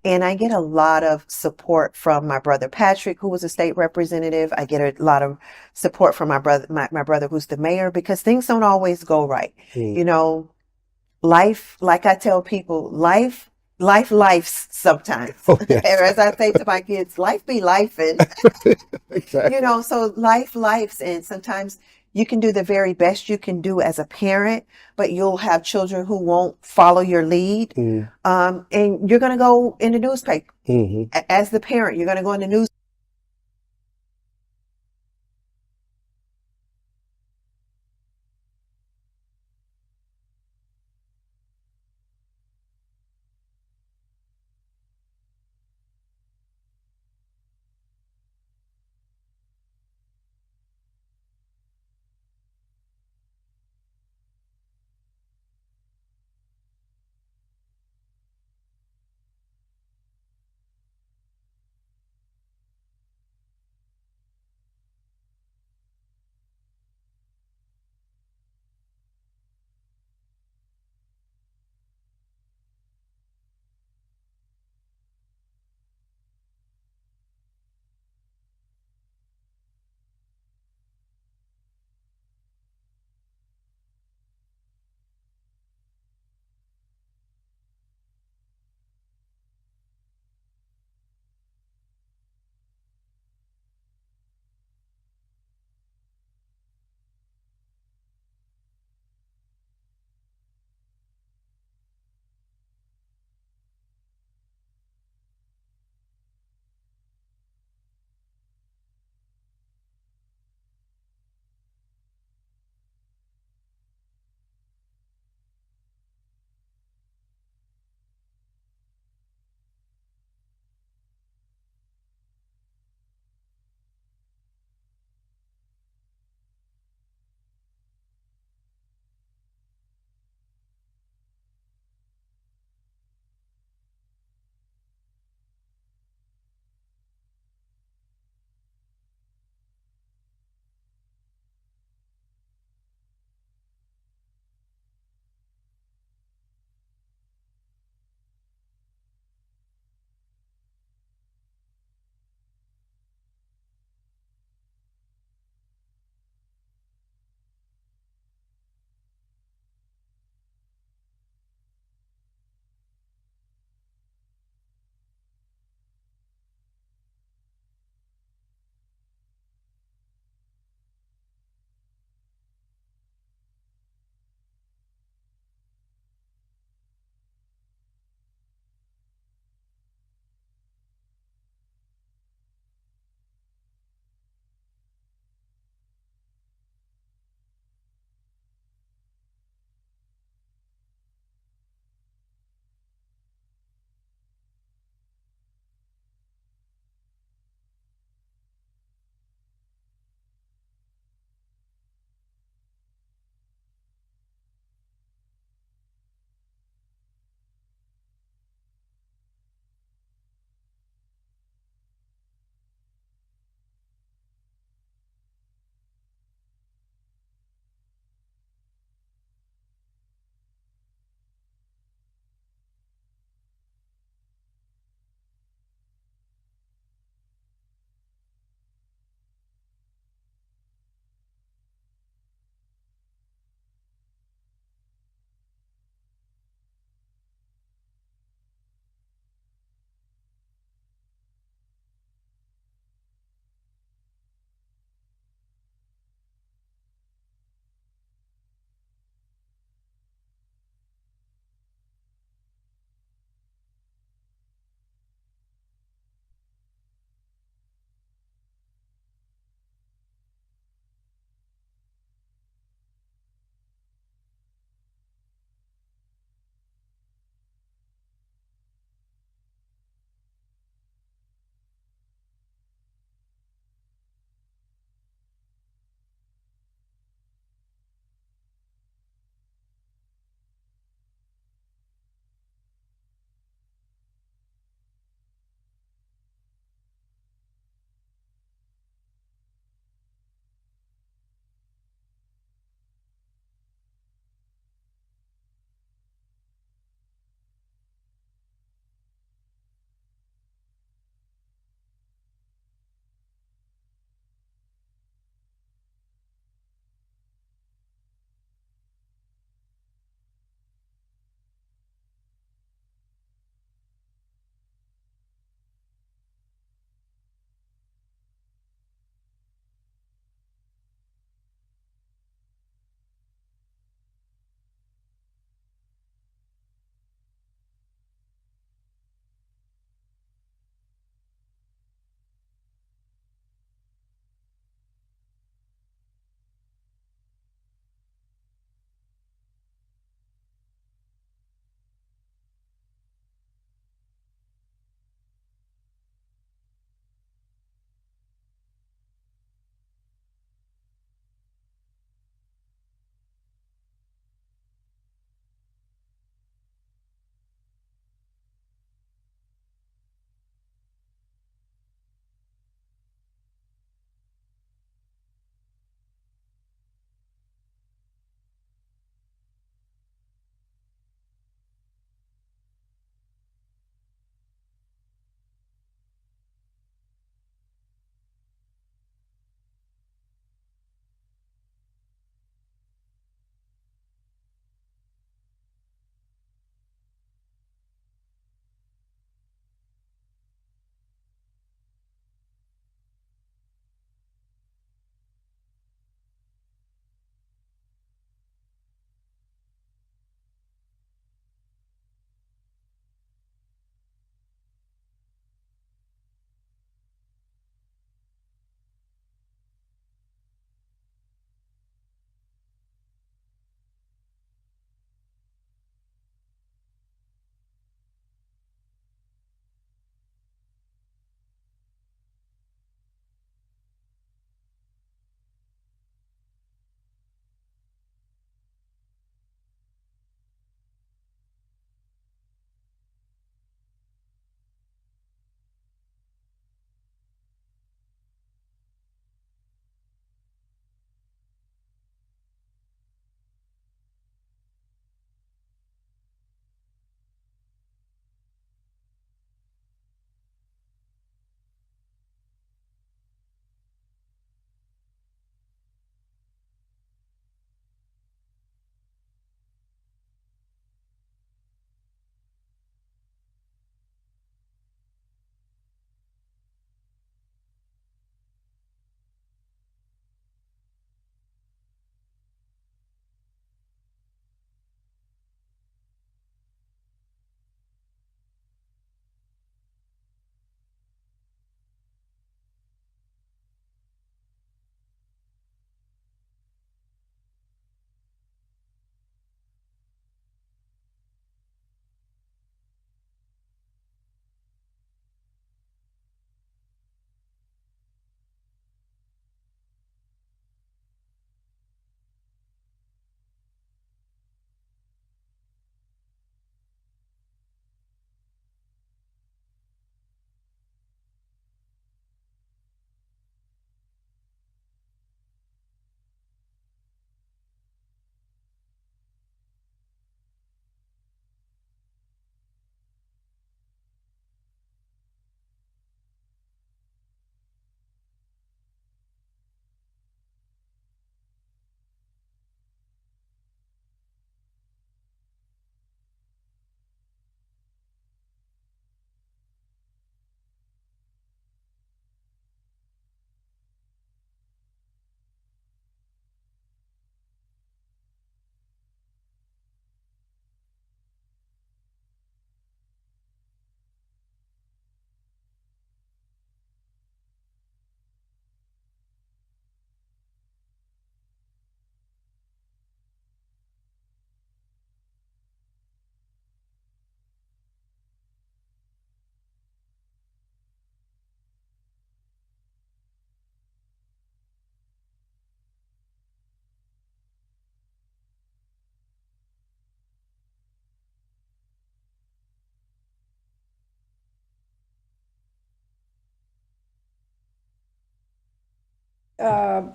And I get a lot of support from my brother Patrick, who was a state representative. I get a lot of support from my brother who's the mayor, because things don't always go right. Mm. You know, life, like I tell people, life's sometimes. Oh, Or yes. as I say to my kids, life be life, and Exactly. so life's, and sometimes you can do the very best you can do as a parent, but you'll have children who won't follow your lead. Mm. And you're going to go in the newspaper Hmm. as the parent. You're going to go in the news.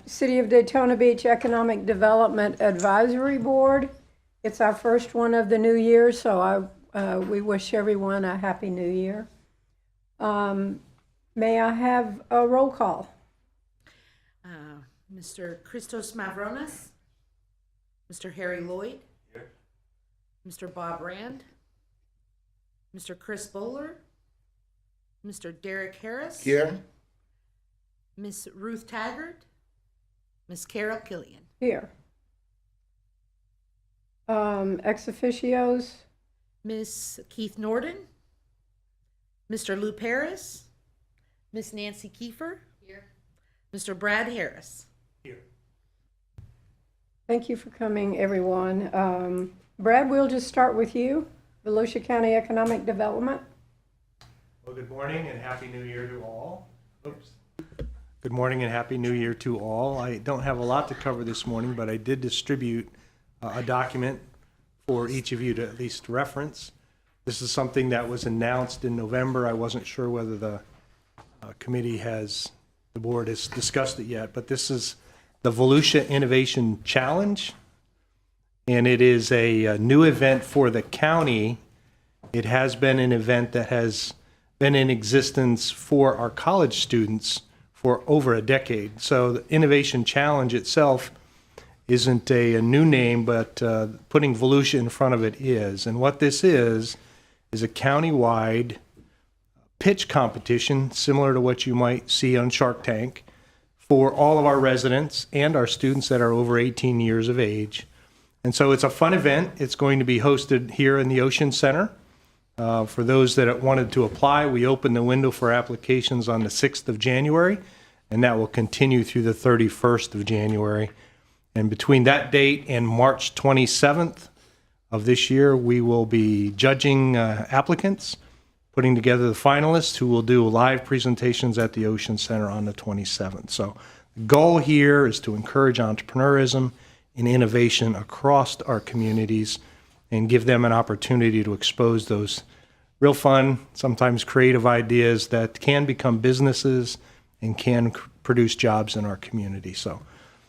City of Daytona Beach Economic Development Advisory Board. It's our first one of the new year, so we wish everyone a happy new year. May I have a roll call? Mr. Christos Mavronis, Mr. Harry Lloyd, Mr. Bob Rand, Mr. Chris Bowler, Mr. Derek Harris, Here. Miss Ruth Taggart, Miss Carol Killian. Here. Ex officios, Miss Keith Norden, Mr. Lou Paris, Miss Nancy Kiefer, here. Mr. Brad Harris. thank you for coming, everyone. Brad, we'll just start with you, Volusia County Economic Development. Well, good morning and Happy New Year to all. Oops. Good morning and Happy New Year to all. I don't have a lot to cover this morning, but I did distribute a document for each of you to at least reference. This is something that was announced in November. I wasn't sure whether the the board has discussed it yet, but this is the Volusia Innovation Challenge, and it is a new event for the county. It has been an event that has been in existence for our college students for over a decade. So the Innovation Challenge itself isn't a new name, but putting Volusia in front of it is. And what this is a county-wide pitch competition, similar to what you might see on Shark Tank, for all of our residents and our students that are over 18 years of age. And so it's a fun event. It's going to be hosted here in the Ocean Center. For those that wanted to apply, we opened the window for applications on the 6th of January, and that will continue through the 31st of January. And between that date and March 27th of this year, we will be judging applicants, putting together the finalists who will do live presentations at the Ocean Center on the 27th. So the goal here is to encourage entrepreneurism and innovation across our communities and give them an opportunity to expose those real fun, sometimes creative ideas that can become businesses and can produce jobs in our community. So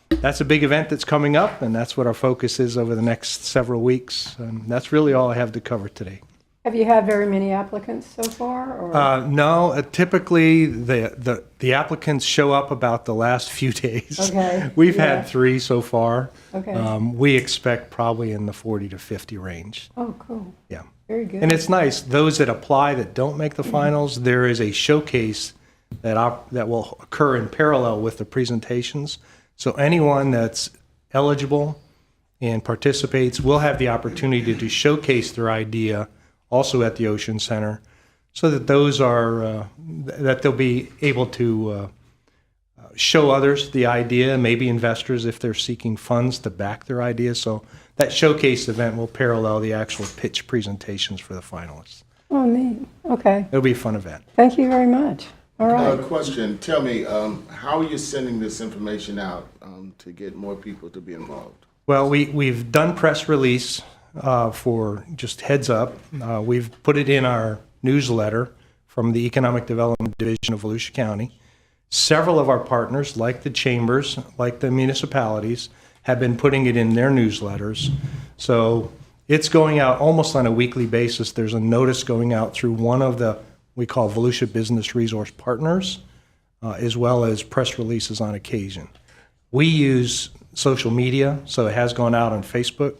that's a big event that's coming up, and that's what our focus is over the next several weeks. And that's really all I have to cover today. Have you had very many applicants so far? Or? No, typically the applicants show up about the last few days. Okay. We've Yeah. had 3 so far. Okay. We expect probably in the 40 to 50 range. Oh, cool. Yeah. Very good. And it's nice, those that apply that don't make the finals, there is a showcase that will occur in parallel with the presentations. So anyone that's eligible and participates will have the opportunity to showcase their idea also at the Ocean Center, so that those are that they'll be able to show others the idea, maybe investors if they're seeking funds to back their idea. So that showcase event will parallel the actual pitch presentations for the finalists. Oh, neat. Okay. It'll be a fun event. Thank you very much. All right. Question, tell me, how are you sending this information out to get more people to be involved? Well, we've done press release for just heads up. We've put it in our newsletter from the Economic Development Division of Volusia County. Several of our partners, like the chambers, like the municipalities, have been putting it in their newsletters. So it's going out almost on a weekly basis. There's a notice going out through one of the, we call Volusia Business Resource Partners, as well as press releases on occasion. We use social media, so it has gone out on Facebook.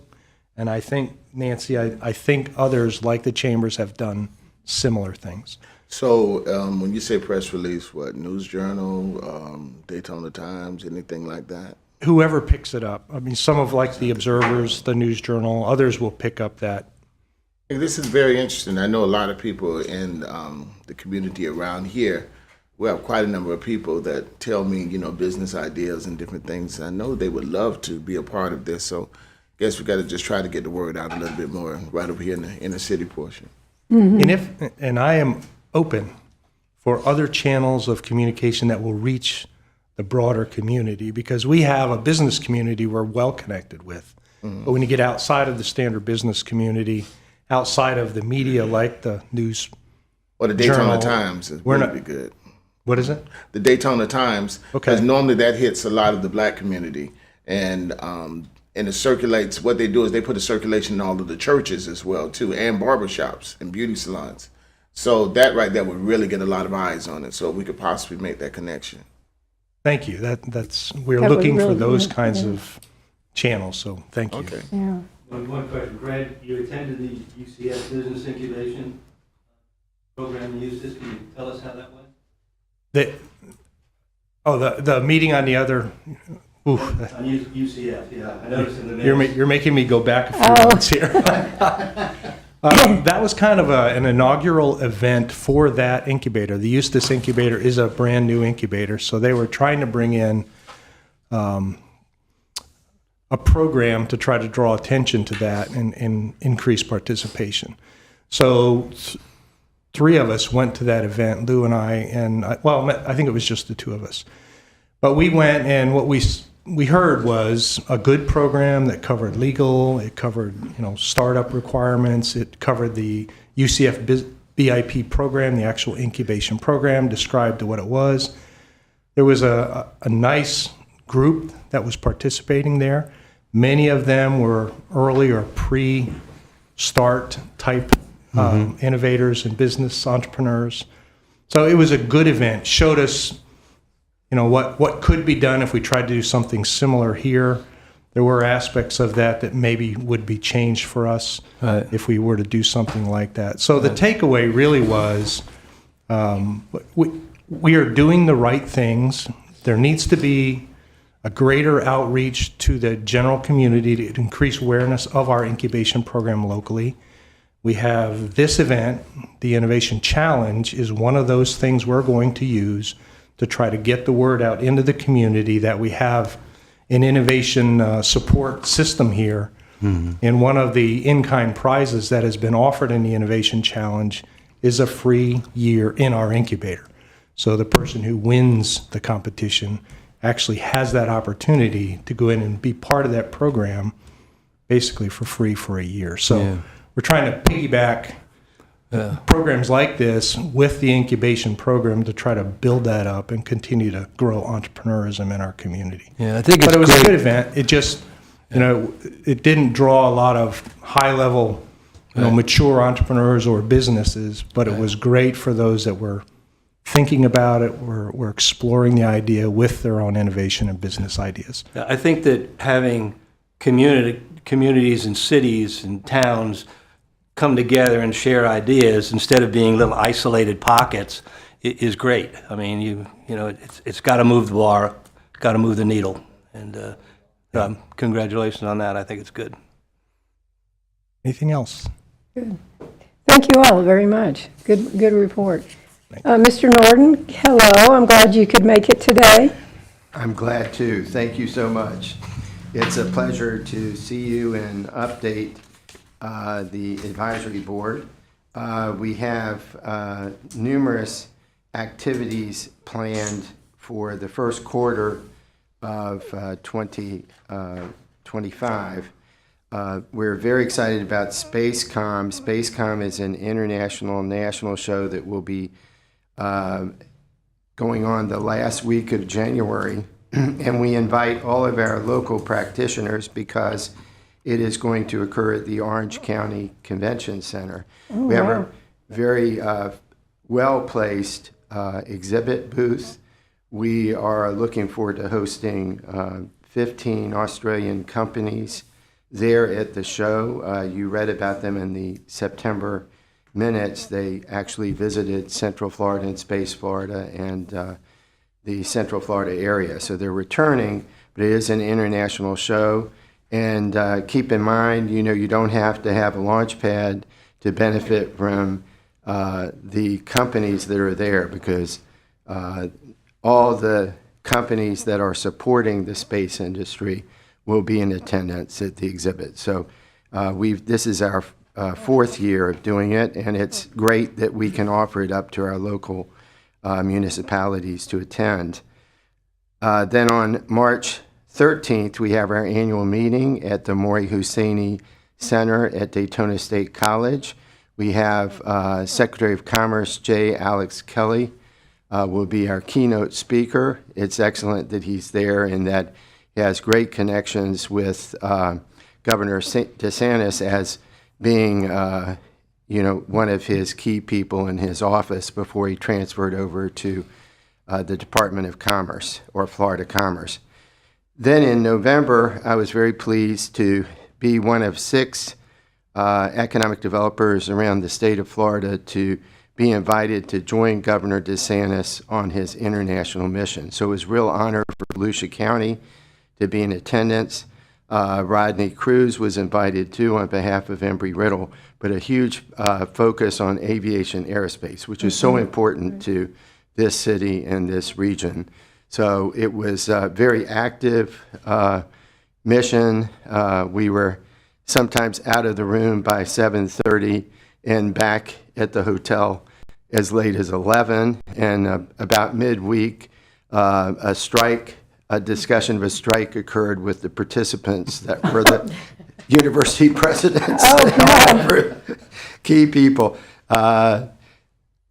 And I think, Nancy, I think others like the chambers have done similar things. So when you say press release, what, News Journal, Daytona Times, anything like that? Whoever picks it up. I mean, some of like the Observers, the News Journal, others will pick up that. Hey, this is very interesting. I know a lot of people in the community around here. We have quite a number of people that tell me, business ideas and different things. I know they would love to be a part of this. So I guess we got to just try to get the word out a little bit more right over here in the inner city portion. Mm-hmm. And I am open for other channels of communication that will reach the broader community, because we have a business community we're well connected with. Mm-hmm. But when you get outside of the standard business community, outside of the media like the news Or the Daytona Journal, Times, it we're would not- be good. What is it? The Daytona Times. Okay. Because normally that hits a lot of the black community, and it circulates. What they do is they put a circulation in all of the churches as well too, and barbershops and beauty salons. So that right there would really get a lot of eyes on it. So we could possibly make that connection. Thank you. That's we're That would looking for really those be- kinds yeah. of channels. So thank you. Okay. Yeah. One question, Brad, you attended the UCF Business Incubation Program in Eustis. Can you tell us how that went? The meeting on the other. Oof, On UCF, yeah. I noticed in the you're minutes. you're making me go back a few Oh. months here. That was kind of an inaugural event for that incubator. The Eustis Incubator is a brand new incubator, so they were trying to bring in a program to try to draw attention to that and increase participation. So three of us went to that event, Lou and I think it was just the two of us. But we went, and what we heard was a good program that covered legal, it covered startup requirements, it covered the UCF BIP program, the actual incubation program, described what it was. There was a nice group that was participating there. Many of them were early or pre-start type innovators and business entrepreneurs. So it was a good event. Showed us, what could be done if we tried to do something similar here. There were aspects of that maybe would be changed for us if we were to do something like that. So the takeaway really was we are doing the right things. There needs to be a greater outreach to the general community to increase awareness of our incubation program locally. We have this event, the Innovation Challenge, is one of those things we're going to use to try to get the word out into the community that we have an innovation support system here. And one of the in-kind prizes that has been offered in the Innovation Challenge is a free year in our incubator. So the person who wins the competition actually has that opportunity to go in and be part of that program basically for free for a year. So we're trying to piggyback programs like this with the incubation program to try to build that up and continue to grow entrepreneurism in our community. Yeah, I think it's But it was great. a good event. It just, it didn't draw a lot of high-level, mature entrepreneurs or businesses, but it was great for those that were thinking about it, were exploring the idea with their own innovation and business ideas. I think that having communities and cities and towns come together and share ideas instead of being little isolated pockets is great. I mean, it's got to move the bar, got to move the needle, and congratulations on that. I think it's good. Anything else? Thank you all very much. Good report. Mr. Norden, hello. I'm glad you could make it today. I'm glad to. Thank you so much. It's a pleasure to see you and update the advisory board. We have numerous activities planned for the first quarter of 2025. We're very excited about SpaceCom. SpaceCom is an international national show that will be going on the last week of January, and we invite all of our local practitioners because it is going to occur at the Orange County Convention Center. We have a very well-placed exhibit booth. We are looking forward to hosting 15 Australian companies there at the show. You read about them in the September minutes. They actually visited Central Florida and Space Florida and the Central Florida area. So they're returning, but it is an international show. And keep in mind, you don't have to have a launch pad to benefit from the companies that are there, because all the companies that are supporting the space industry will be in attendance at the exhibit. So this is our fourth year of doing it, and it's great that we can offer it up to our local municipalities to attend. Then on March 13th, we have our annual meeting at the Maury Husseini Center at Daytona State College. We have Secretary of Commerce J. Alex Kelly will be our keynote speaker. It's excellent that he's there and that he has great connections with Governor DeSantis as being, one of his key people in his office before he transferred over to the Department of Commerce, or Florida Commerce. Then in November, I was very pleased to be one of 6 economic developers around the state of Florida to be invited to join Governor DeSantis on his international mission. So it was a real honor for Volusia County to be in attendance. Rodney Cruz was invited too on behalf of Embry-Riddle, but a huge focus on aviation aerospace, which is so important to this city and this region. So it was a very active mission. We were sometimes out of the room by 7:30 and back at the hotel as late as 11. And about midweek, a discussion of a strike occurred with the participants that were the university presidents, key people, the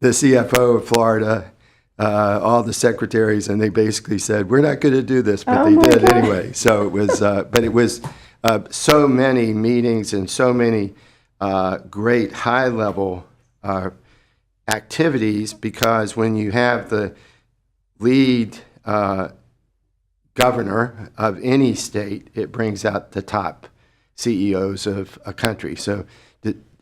CFO of Florida, all the secretaries, and they basically said, "We're not going to do this," but they did anyway. So it was, but it was so many meetings and so many great high-level activities, because when you have the lead governor of any state, it brings out the top CEOs of a country. So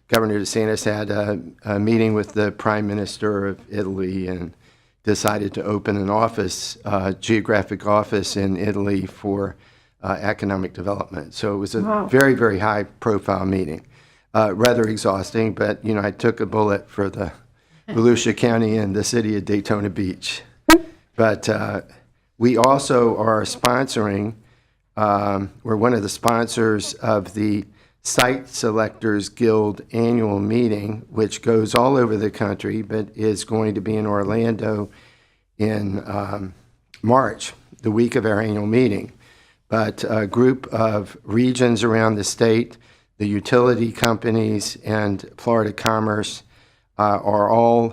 Governor DeSantis had a meeting with the Prime Minister of Italy and decided to open an office, geographic office in Italy for economic development. So it was a very, very high-profile meeting. Rather exhausting, but, I took a bullet for the Volusia County and the city of Daytona Beach. But we also are sponsoring, we're one of the sponsors of the Site Selectors Guild annual meeting, which goes all over the country, but is going to be in Orlando in March, the week of our annual meeting. But a group of regions around the state, the utility companies, and Florida Commerce are all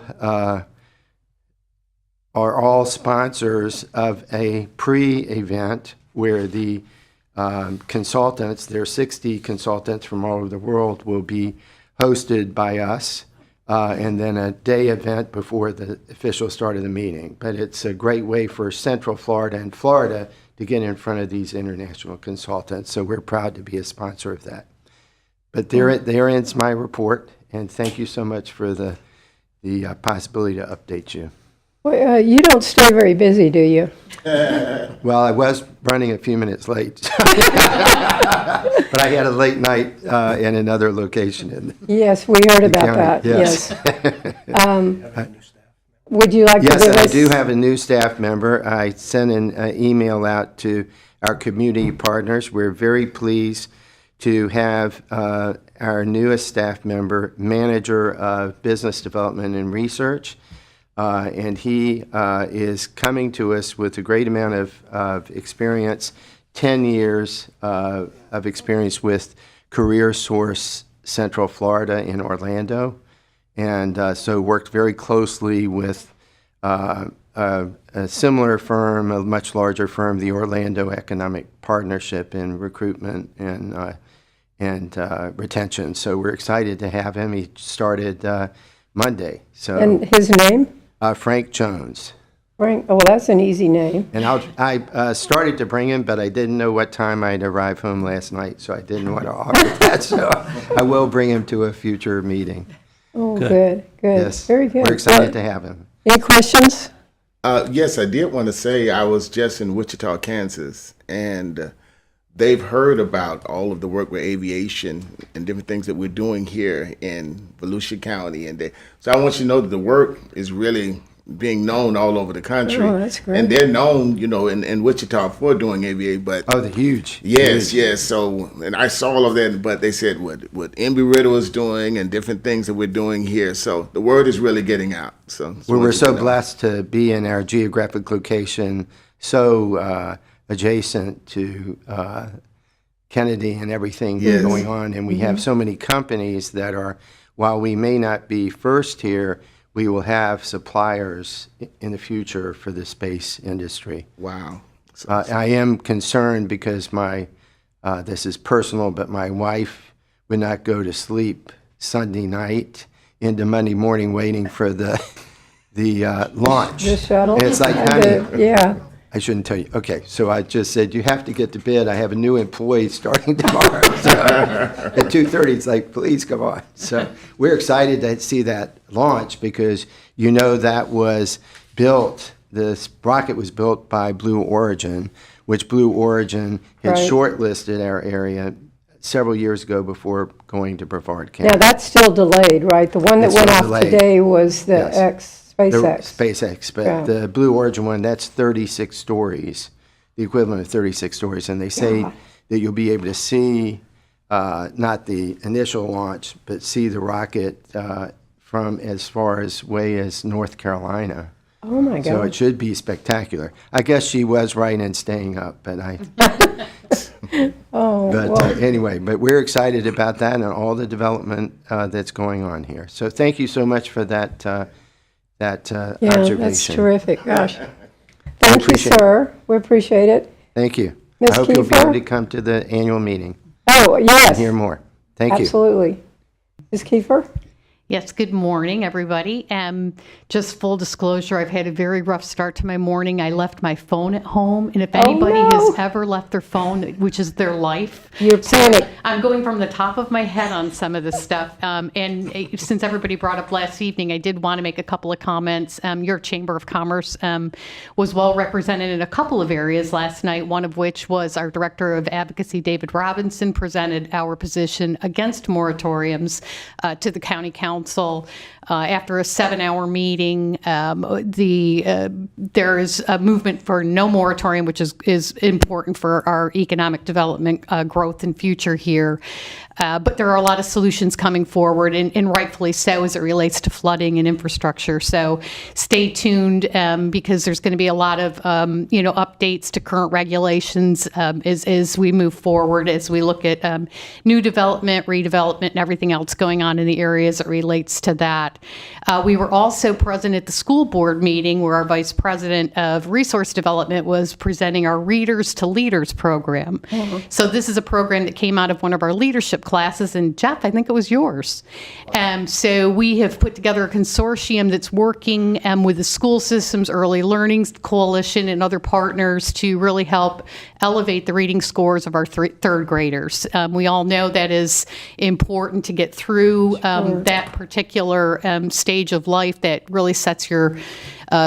sponsors of a pre-event where the consultants, there are 60 consultants from all over the world, will be hosted by us, and then a day event before the official start of the meeting. But it's a great way for Central Florida and Florida to get in front of these international consultants, so we're proud to be a sponsor of that. But there ends my report, and thank you so much for the possibility to update you. Well, you don't stay very busy, do you? Well, I was running a few minutes late, but I had a late night in another location. Yes, we heard about that, county, yes. Would you like to Yes, give and I us? do have a new staff member. I sent an email out to our community partners. We're very pleased to have our newest staff member, Manager of Business Development and Research. And he is coming to us with a great amount of experience, 10 years of experience with Career Source Central Florida in Orlando. And so worked very closely with a similar firm, a much larger firm, the Orlando Economic Partnership in recruitment and retention. So we're excited to have him. He started Monday. So And his name? Frank Jones. Frank, oh, well, that's an easy name. And I started to bring him, but I didn't know what time I'd arrive home last night, so I didn't want to offer that. So I will bring him to a future meeting. Oh, good. Yes. Very good. We're excited to have him. Any questions? Yes, I did want to say I was just in Wichita, Kansas, and they've heard about all of the work with aviation and different things that we're doing here in Volusia County. So I want you to know that the work is really being known all over the country. Oh, that's great. And they're known, in Wichita for doing aviation, but Oh, the huge. yes. So, and I saw all of that, but they said what Embry-Riddle is doing and different things that we're doing here. So the word is really getting out. So just Well, want we're you so to know. blessed to be in our geographic location, so adjacent to Kennedy and everything Yes. going on. And we have so many companies that are, while we may not be first here, we will have suppliers in the future for the space industry. Wow. I am concerned because this is personal, but my wife would not go to sleep Sunday night into Monday morning waiting for the launch. The shuttle? And it's like, honey, Yeah. I shouldn't tell you. Okay, so I just said, you have to get to bed. I have a new employee starting tomorrow. So at 2:30, it's like, please come on. So we're excited to see that launch because that was built, this rocket was built by Blue Origin, which Blue Origin had Right. shortlisted our area several years ago before going to Brevard County. Now, that's still delayed, right? The one that It's went still off delayed. today was the Yes. The SpaceX. SpaceX, but Yeah. the Blue Origin one, that's 36 stories, the equivalent of 36 stories. And they say that you'll be able to see, not the initial launch, but see the rocket from as far as way as North Carolina. Oh, my So God. it should be spectacular. I guess she was right in staying up, but anyway, but we're excited about that and all the development that's going on here. So thank you so much for that Yeah, observation. that's terrific. Gosh. Thank you, appreciate it. sir. We appreciate it. Thank you. Ms. I hope you'll be Kiefer? able to come to the annual meeting Oh, and yes. hear more. Thank you. Absolutely. Ms. Kiefer? Yes, good morning, everybody. Just full disclosure, I've had a very rough start to my morning. I left my phone at home, and if anybody no. has ever left their phone, which is their life, You're panicked. I'm going from the top of my head on some of this stuff. Since everybody brought up last evening, I did want to make a couple of comments. Your Chamber of Commerce was well represented in a couple of areas last night, one of which was our Director of Advocacy, David Robinson, presented our position against moratoriums to the County Council. After a 7-hour meeting, there is a movement for no moratorium, which is important for our economic development, growth, and future here. But there are a lot of solutions coming forward, and rightfully so, as it relates to flooding and infrastructure. So stay tuned because there's going to be a lot of updates to current regulations as we move forward, as we look at new development, redevelopment, and everything else going on in the area as it relates to that. We were also present at the school board meeting where our Vice President of Resource Development was presenting our Readers to Leaders program. So this is a program that came out of one of our leadership classes, and Jeff, I think it was yours. So we have put together a consortium that's working with the School Systems Early Learning Coalition and other partners to really help elevate the reading scores of our third graders. We all know that is important to get through that particular stage of life that really sets your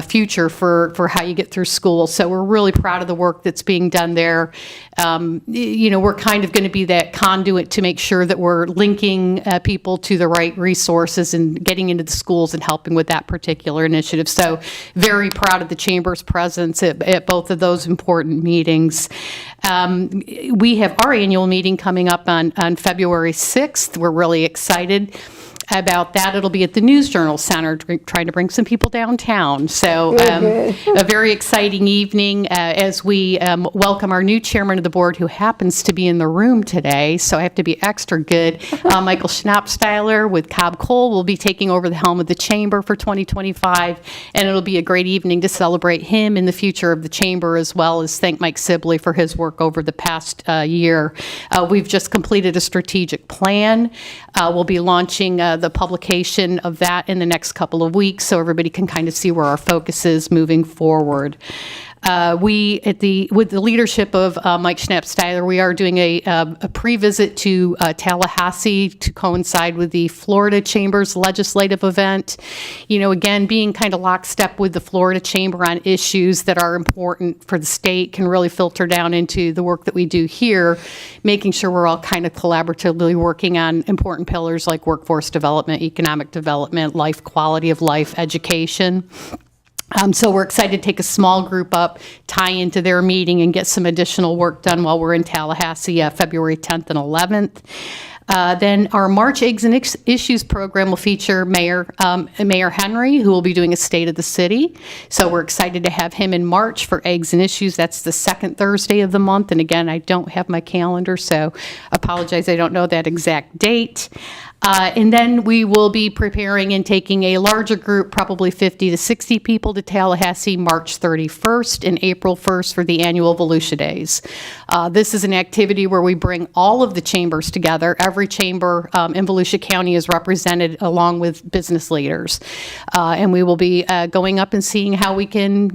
future for how you get through school. So we're really proud of the work that's being done there. We're kind of going to be that conduit to make sure that we're linking people to the right resources and getting into the schools and helping with that particular initiative. So very proud of the Chamber's presence at both of those important meetings. We have our annual meeting coming up on February 6th. We're really excited about that. It'll be at the News Journal Center, trying to bring some people downtown. So a very exciting evening as we welcome our new chairman of the board, who happens to be in the room today. So I have to be extra good. Michael Schnappsteiler with Cobb Cole will be taking over the helm of the chamber for 2025. And it'll be a great evening to celebrate him and the future of the chamber, as well as thank Mike Sibley for his work over the past year. We've just completed a strategic plan. We'll be launching the publication of that in the next couple of weeks, so everybody can kind of see where our focus is moving forward. With the leadership of Mike Schnappsteiler, we are doing a pre-visit to Tallahassee to coincide with the Florida Chamber's legislative event. Again, being kind of lockstep with the Florida Chamber on issues that are important for the state can really filter down into the work that we do here, making sure we're all kind of collaboratively working on important pillars like workforce development, economic development, life, quality of life, education. So we're excited to take a small group up, tie into their meeting, and get some additional work done while we're in Tallahassee, February 10th and 11th. Then our March Eggs and Issues program will feature Mayor Henry, who will be doing a State of the City. So we're excited to have him in March for Eggs and Issues. That's the second Thursday of the month. And again, I don't have my calendar, so apologize, I don't know that exact date. And then we will be preparing and taking a larger group, probably 50 to 60 people, to Tallahassee March 31st and April 1st for the annual Volusia Days. This is an activity where we bring all of the chambers together. Every chamber in Volusia County is represented along with business leaders. And we will be going up and seeing how we can,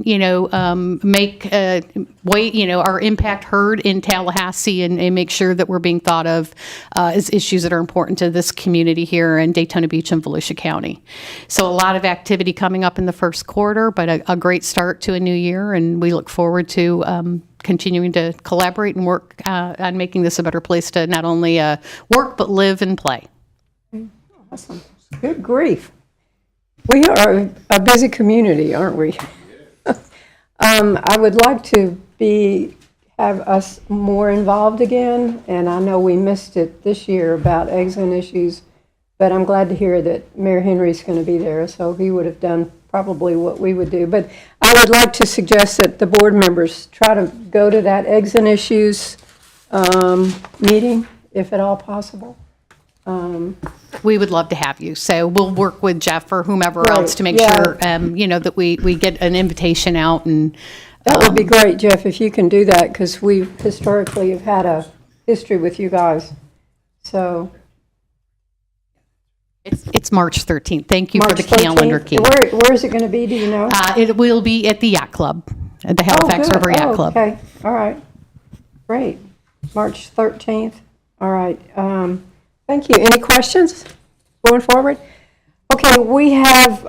make our impact heard in Tallahassee and make sure that we're being thought of as issues that are important to this community here in Daytona Beach and Volusia County. So a lot of activity coming up in the first quarter, but a great start to a new year, and we look forward to continuing to collaborate and work on making this a better place to not only work, but live and play. Awesome. Good grief. We are a busy community, aren't we? I would like to have us more involved again, and I know we missed it this year about exit issues, but I'm glad to hear that Mayor Henry's going to be there, so he would have done probably what we would do. But I would like to suggest that the board members try to go to that exit issues meeting, if at all possible. We would love to have you. So we'll work with Jeff or whomever Right, else to make yeah. sure, that we get an invitation out and. That would be great, Jeff, if you can do that, because we historically have had a history with you guys. So. It's March 13th. Thank you for March the calendar, 13th. Keith. Where is it going to be, do you know? It will be at the Yacht Club, at the Halifax good. River Yacht Oh, Club. Okay, all right. Great. March 13th. All right. Thank you. Any questions going forward? Okay, we have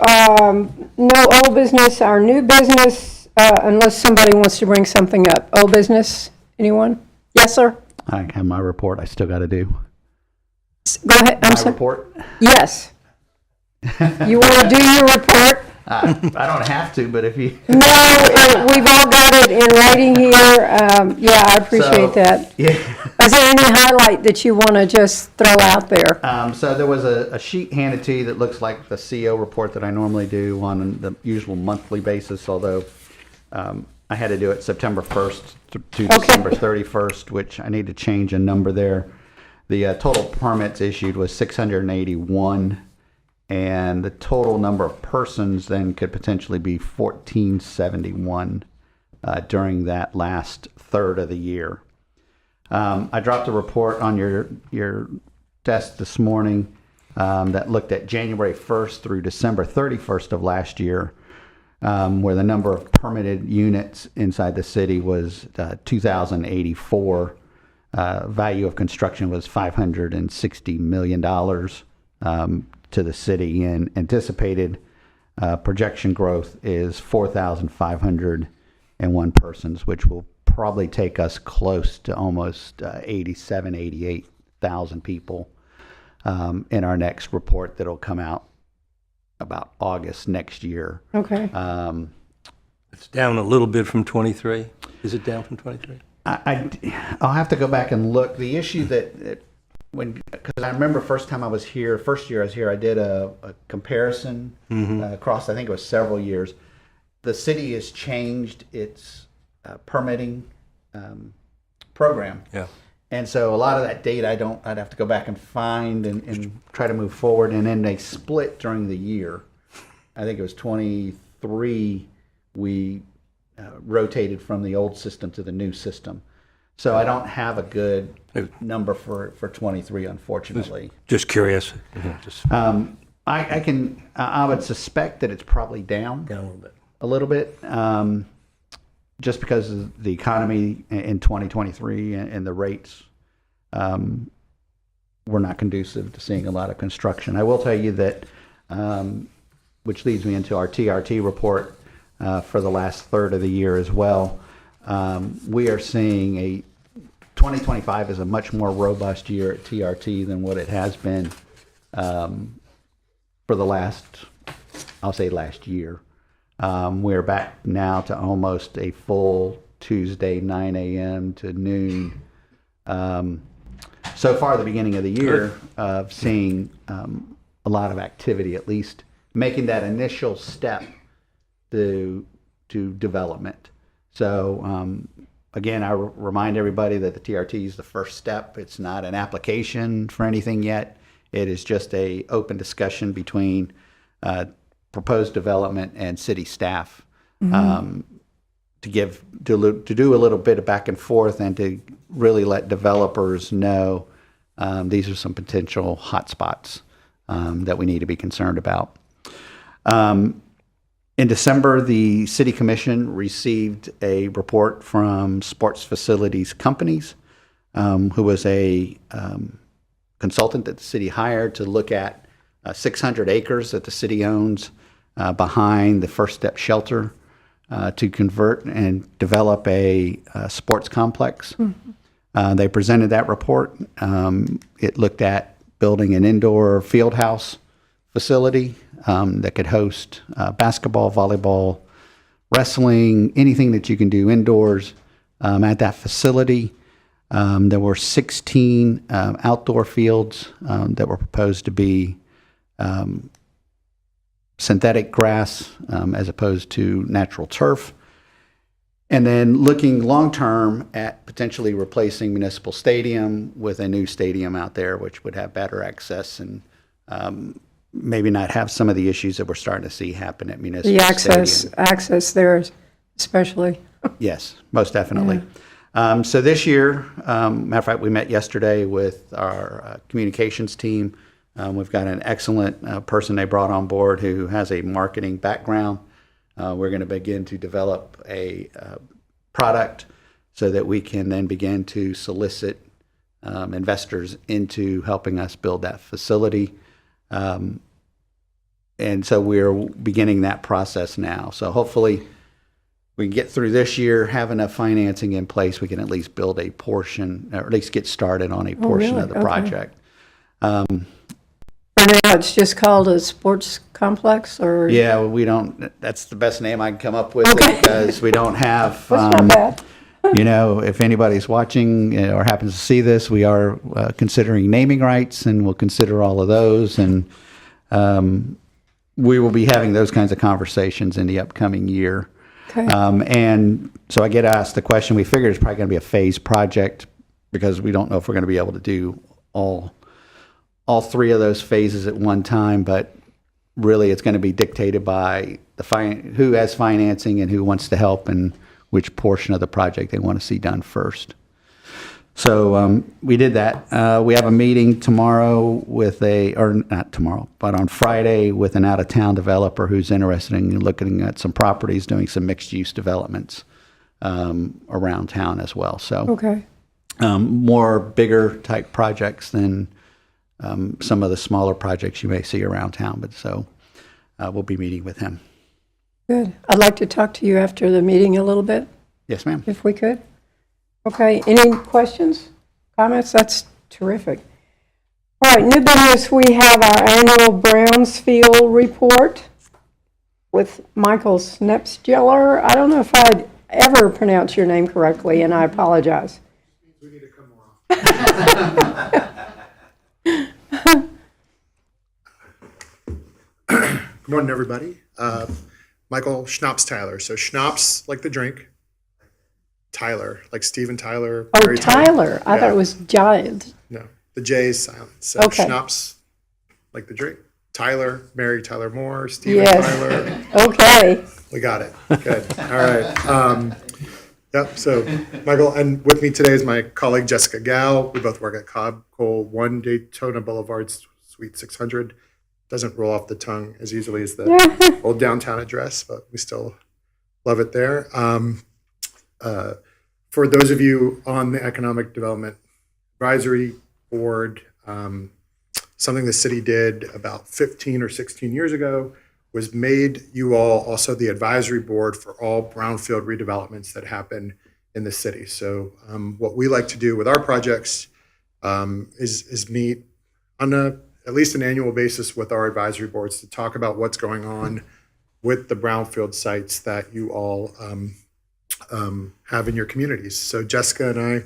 no old business. Our new business, unless somebody wants to bring something up. Old business, anyone? Yes, sir? I have my report I still got to do. Go ahead. I'm My sorry. report? Yes. You want to do your report? I don't have to, but if you... No, we've all got it in writing here. Yeah, I appreciate that. Yeah. Is there any highlight that you want to just throw out there? So there was a sheet handed to you that looks like the CO report that I normally do on the usual monthly basis, although I had to do it September 1st to December 31st, which I need to change a number there. The total permits issued was 681, and the total number of persons then could potentially be 1,471 during that last third of the year. I dropped a report on your desk this morning that looked at January 1st through December 31st of last year, where the number of permitted units inside the city was 2,084. Value of construction was $560 million to the city, and anticipated projection growth is 4,501 persons, which will probably take us close to almost 88,000 people in our next report that'll come out about August next year. Okay. It's down a little bit from 23. Is it down from 23? I'll have to go back and look. The issue because I remember first year I was here, I did a comparison across, I think it was several years. The city has changed its permitting program. Yeah. And so a lot of that data I'd have to go back and find and try to move forward. And then they split during the year. I think it was 23, we rotated from the old system to the new system. So I don't have a good number for 23, unfortunately. Just curious. I would suspect that it's probably down a little bit, just because of the economy in 2023 and the rates were not conducive to seeing a lot of construction. I will tell you that, which leads me into our TRT report for the last third of the year as well. We are seeing 2025 is a much more robust year at TRT than what it has been for the last year. We're back now to almost a full Tuesday, 9 a.m. to noon. So far, the beginning of the year, of seeing a lot of activity, at least making that initial step to development. So again, I remind everybody that the TRT is the first step. It's not an application for anything yet. It is just a open discussion between proposed development and city staff to do a little bit of back and forth and to really let developers know these are some potential hotspots that we need to be concerned about. In December, the City Commission received a report from Sports Facilities Companies, who was a consultant that the city hired to look at 600 acres that the city owns behind the First Step Shelter to convert and develop a sports complex. They presented that report. It looked at building an indoor field house facility that could host basketball, volleyball, wrestling, anything that you can do indoors at that facility. There were 16 outdoor fields that were proposed to be synthetic grass as opposed to natural turf. And then looking long-term at potentially replacing Municipal Stadium with a new stadium out there, which would have better access and maybe not have some of the issues that we're starting to see happen at Municipal The Stadium. access there especially. Yes, most definitely. So this year, matter of fact, we met yesterday with our communications team. We've got an excellent person they brought on board who has a marketing background. We're going to begin to develop a product so that we can then begin to solicit investors into helping us build that facility. And so we're beginning that process now. So hopefully we can get through this year, have enough financing in place, we can at least build a portion, or at least get started on a portion really? of the Okay. project. For now, it's just called a sports complex, or? Yeah, well, we don't, that's the best name I can come up with Okay. because we don't have, That's not bad. you know, if anybody's watching or happens to see this, we are considering naming rights and we'll consider all of those. And we will be having those kinds of conversations in the upcoming year. Okay. And so I get asked the question, we figured it's probably going to be a phased project because we don't know if we're going to be able to do all three of those phases at one time, but really it's going to be dictated by who has financing and who wants to help and which portion of the project they want to see done first. So we did that. We have a meeting tomorrow or not tomorrow, but on Friday with an out-of-town developer who's interested in looking at some properties, doing some mixed-use developments around town as well. So Okay. more bigger type projects than some of the smaller projects you may see around town. But so we'll be meeting with him. Good. I'd like to talk to you after the meeting a little bit, Yes, ma'am. if we could. Okay, any questions, comments? That's terrific. All right, new business, we have our annual Brownsfield report with Michael Snepsgeller. I don't know if I'd ever pronounce your name correctly, and I apologize. We need to come more. Good morning, everybody. Michael Schnapps-Tyler. So Schnapps, like the drink. Tyler, like Steven Tyler. Oh, Mary Tyler. I thought Yeah. it was Giant. No, the J is silent. So Okay. Schnapps, like the drink. Tyler, Mary Tyler Moore, Steven Yes. Tyler. Okay. We got it. Good. All right. Yep. So, Michael, and with me today is my colleague Jessica Gao. We both work at Cobb Cole 1 Daytona Boulevard, Suite 600. Doesn't roll off the tongue as easily as the old downtown address, but we still love it there. For those of you on the Economic Development Advisory Board, something the city did about 15 or 16 years ago was made you all also the advisory board for all brownfield redevelopments that happen in the city. So what we like to do with our projects is meet on at least an annual basis with our advisory boards to talk about what's going on with the brownfield sites that you all have in your communities. So Jessica and I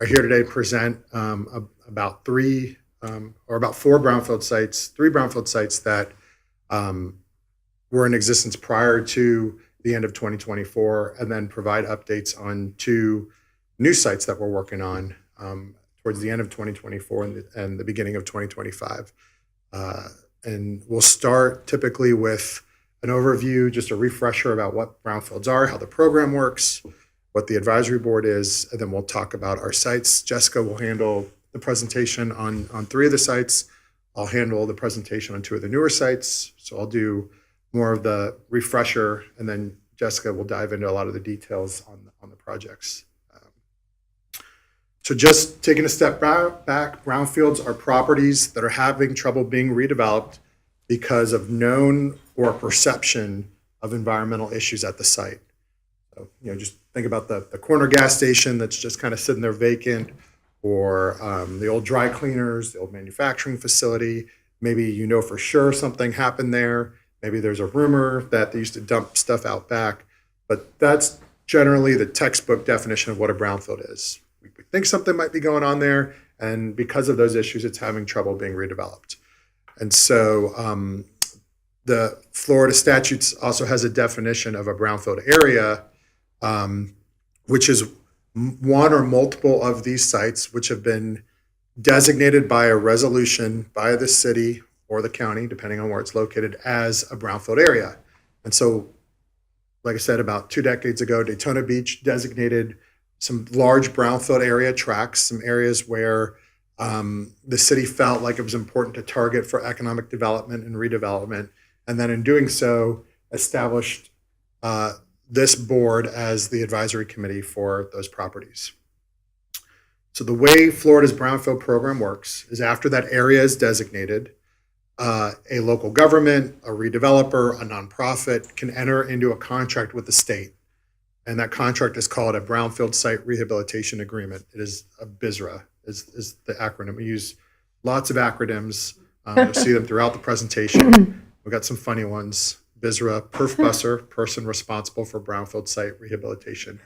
are here today to present about three brownfield sites that were in existence prior to the end of 2024, and then provide updates on 2 new sites that we're working on towards the end of 2024 and the beginning of 2025. And we'll start typically with an overview, just a refresher about what brownfields are, how the program works, what the advisory board is, and then we'll talk about our sites. Jessica will handle the presentation on 3 of the sites. I'll handle the presentation on 2 of the newer sites. So I'll do more of the refresher, and then Jessica will dive into a lot of the details on the projects. So just taking a step back, brownfields are properties that are having trouble being redeveloped because of known or perception of environmental issues at the site. So, just think about the corner gas station that's just kind of sitting there vacant, or the old dry cleaners, the old manufacturing facility. Maybe for sure something happened there. Maybe there's a rumor that they used to dump stuff out back. But that's generally the textbook definition of what a brownfield is. We think something might be going on there, and because of those issues, it's having trouble being redeveloped. And so the Florida statutes also has a definition of a brownfield area, which is one or multiple of these sites which have been designated by a resolution by the city or the county, depending on where it's located, as a brownfield area. And so, like I said, about 2 decades ago, Daytona Beach designated some large brownfield area tracts, some areas where the city felt like it was important to target for economic development and redevelopment. And then in doing so, established this board as the advisory committee for those properties. So the way Florida's brownfield program works is after that area is designated, a local government, a redeveloper, a nonprofit can enter into a contract with the state. And that contract is called a Brownfield Site Rehabilitation Agreement. It is a BSRA, is the acronym. We use lots of acronyms. You'll see them throughout the presentation. We've got some funny ones. BSRA, Perf Busser, person responsible for brownfield site rehabilitation.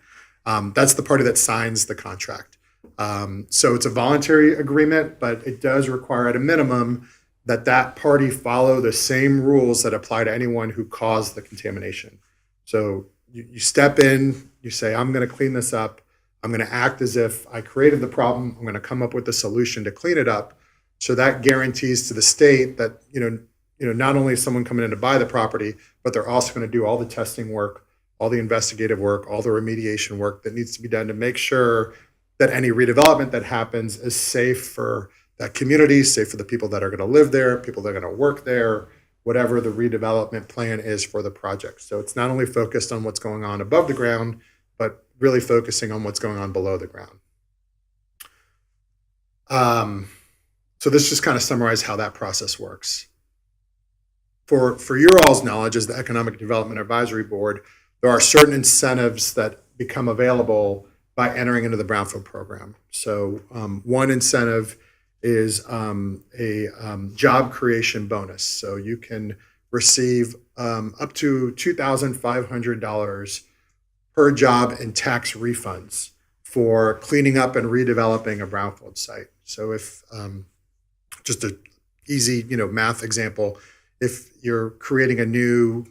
That's the party that signs the contract. So it's a voluntary agreement, but it does require at a minimum that party follow the same rules that apply to anyone who caused the contamination. So you step in, you say, I'm going to clean this up. I'm going to act as if I created the problem. I'm going to come up with a solution to clean it up. So that guarantees to the state that, not only is someone coming in to buy the property, but they're also going to do all the testing work, all the investigative work, all the remediation work that needs to be done to make sure that any redevelopment that happens is safe for that community, safe for the people that are going to live there, people that are going to work there, whatever the redevelopment plan is for the project. So it's not only focused on what's going on above the ground, but really focusing on what's going on below the ground. So this just kind of summarizes how that process works. For your all's knowledge, as the Economic Development Advisory Board, there are certain incentives that become available by entering into the Brownfield program. So one incentive is a job creation bonus. So you can receive up to $2,500 per job in tax refunds for cleaning up and redeveloping a brownfield site. So if just a easy math example, if you're creating a new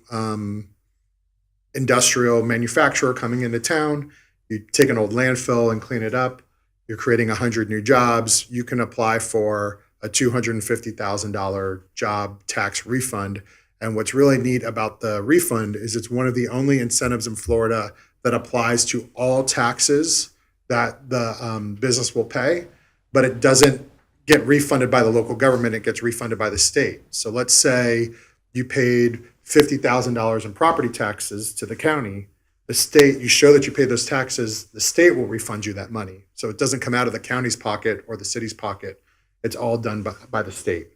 industrial manufacturer coming into town, you take an old landfill and clean it up, you're creating 100 new jobs, you can apply for a $250,000 job tax refund. And what's really neat about the refund is it's one of the only incentives in Florida that applies to all taxes that the business will pay, but it doesn't get refunded by the local government, it gets refunded by the state. So let's say you paid $50,000 in property taxes to the county. The state, you show that you pay those taxes, the state will refund you that money. So it doesn't come out of the county's pocket or the city's pocket. It's all done by the state.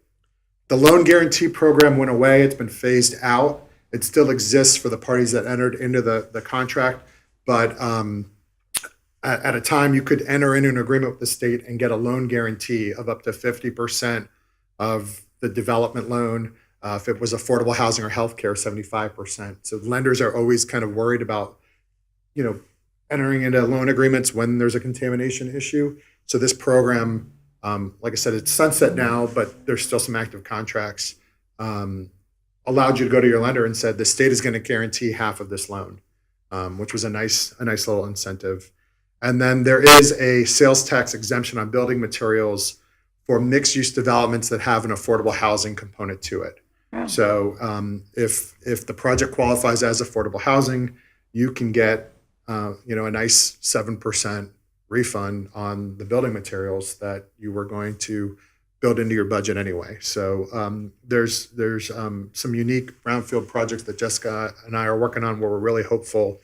The loan guarantee program went away. It's been phased out. It still exists for the parties that entered into the contract, but at a time you could enter into an agreement with the state and get a loan guarantee of up to 50% of the development loan. If it was affordable housing or healthcare, 75%. So lenders are always kind of worried about entering into loan agreements when there's a contamination issue. So this program, like I said, it's sunset now, but there's still some active contracts, allowed you to go to your lender and said, the state is going to guarantee half of this loan, which was a nice little incentive. And then there is a sales tax exemption on building materials for mixed-use developments that have an affordable housing component to it. So if the project qualifies as affordable housing, you can get a nice 7% refund on the building materials that you were going to build into your budget anyway. So there's some unique brownfield projects that Jessica and I are working on where we're really hopeful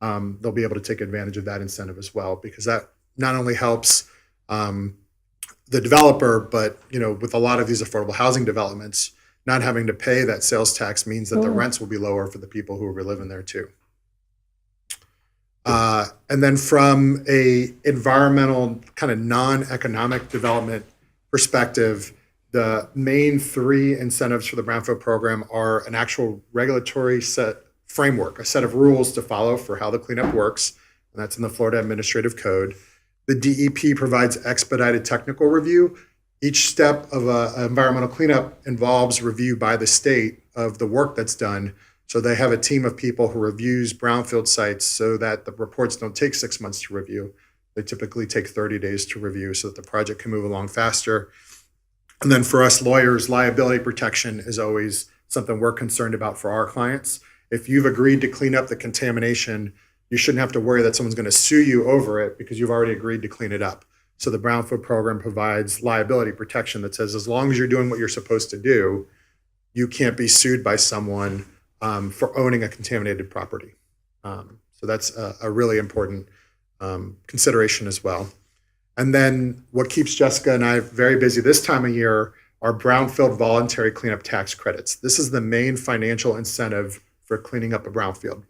they'll be able to take advantage of that incentive as well, because that not only helps the developer, but with a lot of these affordable housing developments, not having to pay that sales tax means that the rents will be lower for the people who will be living there too. And then from a environmental kind of non-economic development perspective, the main three incentives for the Brownfield program are an actual regulatory framework, a set of rules to follow for how the cleanup works, and that's in the Florida Administrative Code. The DEP provides expedited technical review. Each step of an environmental cleanup involves review by the state of the work that's done. So they have a team of people who reviews brownfield sites so that the reports don't take 6 months to review. They typically take 30 days to review so that the project can move along faster. And then for us lawyers, liability protection is always something we're concerned about for our clients. If you've agreed to clean up the contamination, you shouldn't have to worry that someone's going to sue you over it because you've already agreed to clean it up. So the Brownfield program provides liability protection that says as long as you're doing what you're supposed to do, you can't be sued by someone for owning a contaminated property. So that's a really important consideration as well. And then what keeps Jessica and I very busy this time of year are brownfield voluntary cleanup tax credits. This is the main financial incentive for cleaning up a brownfield.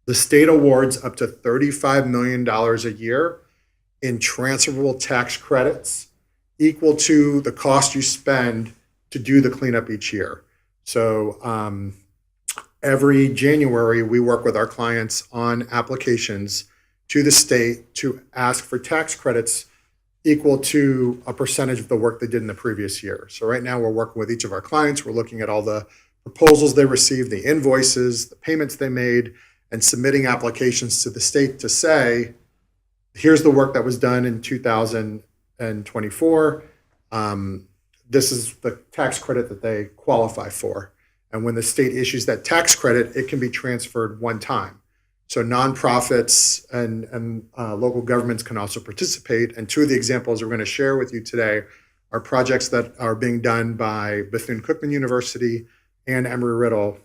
The state awards up to $35 million a year in transferable tax credits equal to the cost you spend to do the cleanup each year. So every January, we work with our clients on applications to the state to ask for tax credits equal to a percentage of the work they did in the previous year. So right now we're working with each of our clients. We're looking at all the proposals they received, the invoices, the payments they made, and submitting applications to the state to say, here's the work that was done in 2024. This is the tax credit that they qualify for. And when the state issues that tax credit, it can be transferred one time. So nonprofits and local governments can also participate. And two of the examples we're going to share with you today are projects that are being done by Bethune-Cookman University and Embry-Riddle.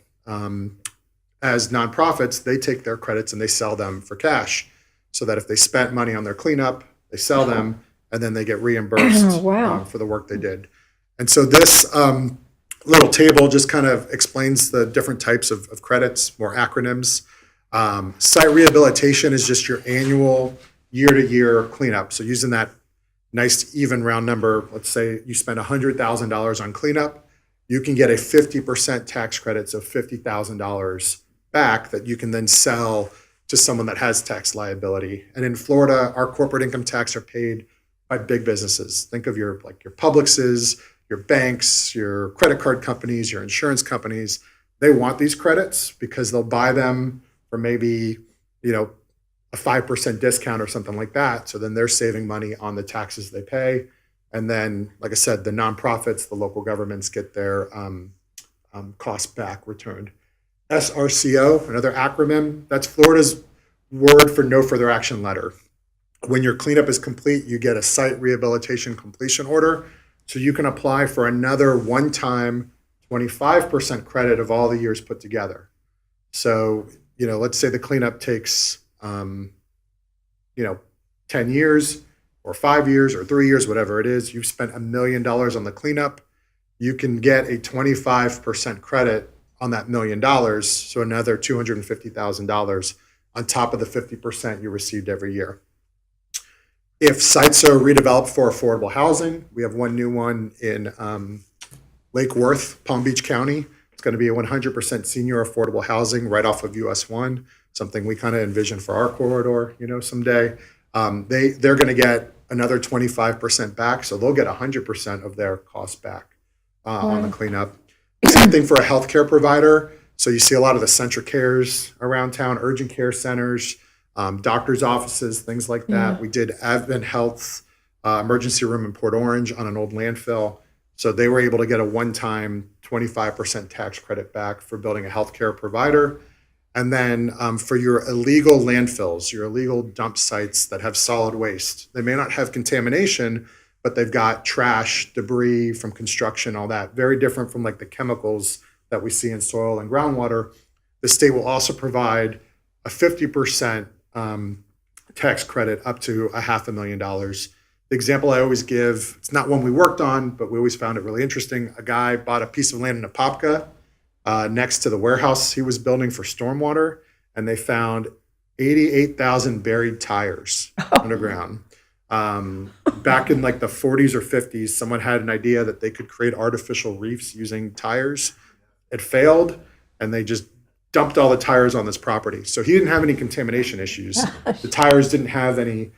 As nonprofits, they take their credits and they sell them for cash, so that if they spent money on their cleanup, they sell them, and then they get reimbursed for the work they did. And so this little table just kind of explains the different types of credits, more acronyms. Site rehabilitation is just your annual year-to-year cleanup. So using that nice even round number, let's say you spend $100,000 on cleanup, you can get a 50% tax credit, so $50,000 back that you can then sell to someone that has tax liability. And in Florida, our corporate income tax are paid by big businesses. Think of your Publixes, your banks, your credit card companies, your insurance companies. They want these credits because they'll buy them for maybe, a 5% discount or something like that. So then they're saving money on the taxes they pay. And then, like I said, the nonprofits, the local governments get their costs back returned. SRCO, another acronym, that's Florida's word for no further action letter. When your cleanup is complete, you get a site rehabilitation completion order. So you can apply for another one-time 25% credit of all the years put together. So, let's say the cleanup takes, 10 years or 5 years or 3 years, whatever it is. You've spent $1 million on the cleanup. You can get a 25% credit on that $1 million, so another $250,000 on top of the 50% you received every year. If sites are redeveloped for affordable housing, we have one new one in Lake Worth, Palm Beach County. It's going to be a 100% senior affordable housing right off of US 1, something we kind of envision for our corridor, someday. They're going to get another 25% back, so they'll get 100% of their costs back on the cleanup. Same thing for a healthcare provider. So you see a lot of the Centra Cares around town, urgent care centers. doctor's offices, things like that. We did Advent Health's emergency room in Port Orange on an old landfill. So they were able to get a one-time 25% tax credit back for building a healthcare provider. And then for your illegal landfills, your illegal dump sites that have solid waste, they may not have contamination, but they've got trash, debris from construction, all that. Very different from like the chemicals that we see in soil and groundwater. The state will also provide a 50% tax credit up to $500,000. The example I always give, it's not one we worked on, but we always found it really interesting. A guy bought a piece of land in Apopka next to the warehouse he was building for stormwater, and they found 88,000 buried tires underground. Back in like the 40s or 50s, someone had an idea that they could create artificial reefs using tires. It failed, and they just dumped all the tires on this property. So he didn't have any contamination issues. The tires didn't have any,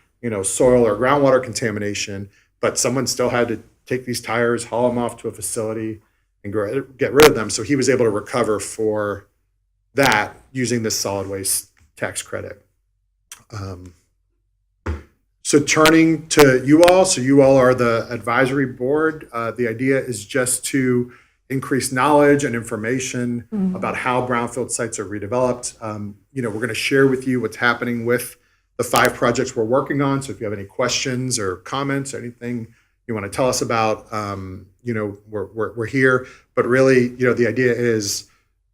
soil or groundwater contamination, but someone still had to take these tires, haul them off to a facility, and get rid of them. So he was able to recover for that using this solid waste tax credit. So turning to you all, so you all are the advisory board. The idea is just to increase knowledge and information about how brownfield sites are redeveloped. We're going to share with you what's happening with the 5 projects we're working on. So if you have any questions or comments or anything you want to tell us about, we're here. But really, the idea is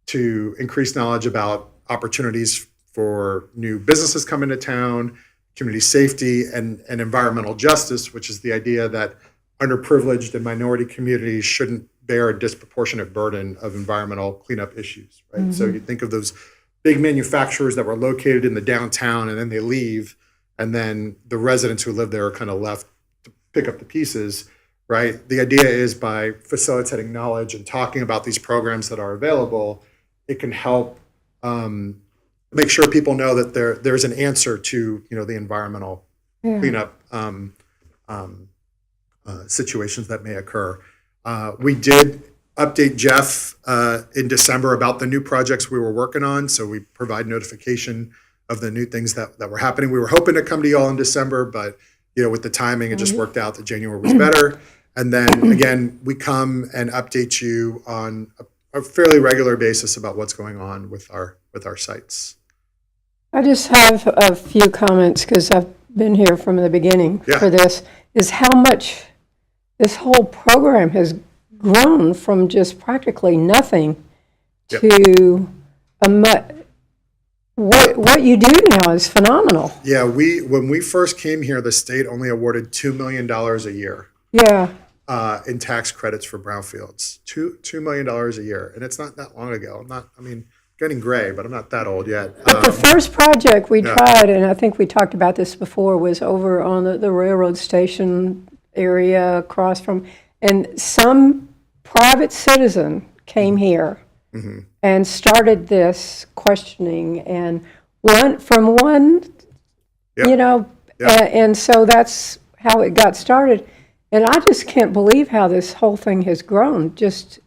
to increase knowledge about opportunities for new businesses coming to town, community safety, and environmental justice, which is the idea that underprivileged and minority communities shouldn't bear a disproportionate burden of environmental cleanup issues, right? So you think of those big manufacturers that were located in the downtown and then they leave, and then the residents who live there are kind of left to pick up the pieces, right? The idea is by facilitating knowledge and talking about these programs that are available, it can help make sure people know that there's an answer to the environmental cleanup situations that may occur. We did update Jeff in December about the new projects we were working on, so we provide notification of the new things that were happening. We were hoping to come to y'all in December, but with the timing, it just worked out that January was better. And then again, we come and update you on a fairly regular basis about what's going on with our sites. I just have a few comments because I've been here from the beginning for this, is how much this whole program has grown from just practically nothing to what you do now is phenomenal. Yeah, when we first came here, the state only awarded $2 million a year. In tax credits for brownfields. $2 million a year, and it's not that long ago. Getting gray, but I'm not that old yet. But the first project we tried, and I think we talked about this before, was over on the railroad station area across from, and some private citizen came here and started this questioning, and and so that's how it got started. And I just can't believe how this whole thing has grown. It's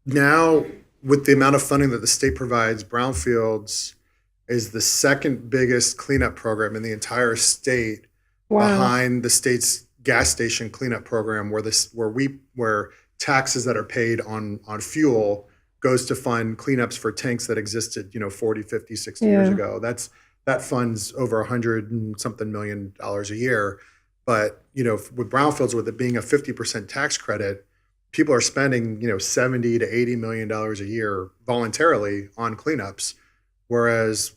now with the amount of funding that the state provides, brownfields is the second biggest cleanup program in the entire state, behind the state's gas station cleanup program, where taxes that are paid on fuel goes to fund cleanups for tanks that existed 40, 50, 60 years ago. That funds over $100 and something million a year. But with brownfields, with it being a 50% tax credit, people are spending $70 to $80 million a year voluntarily on cleanups, whereas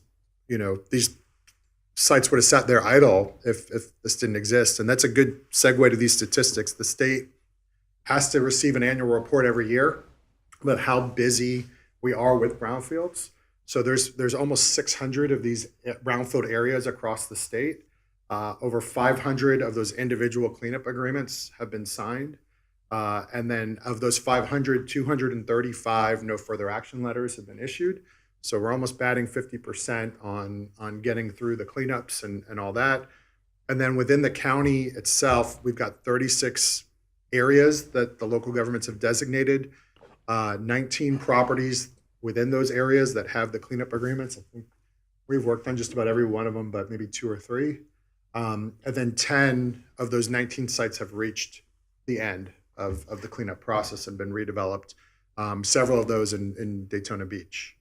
these sites would have sat there idle if this didn't exist. And that's a good segue to these statistics. The state has to receive an annual report every year about how busy we are with brownfields. So there's almost 600 of these brownfield areas across the state. Over 500 of those individual cleanup agreements have been signed. And then of those 500, 235 no further action letters have been issued. So we're almost batting 50% on getting through the cleanups and all that. And then within the county itself, we've got 36 areas that the local governments have designated, 19 properties within those areas that have the cleanup agreements. I think We've worked on just about every one of them, but maybe 2 or 3. And then 10 of those 19 sites have reached the end of the cleanup process and been redeveloped. Several of those in Daytona Beach.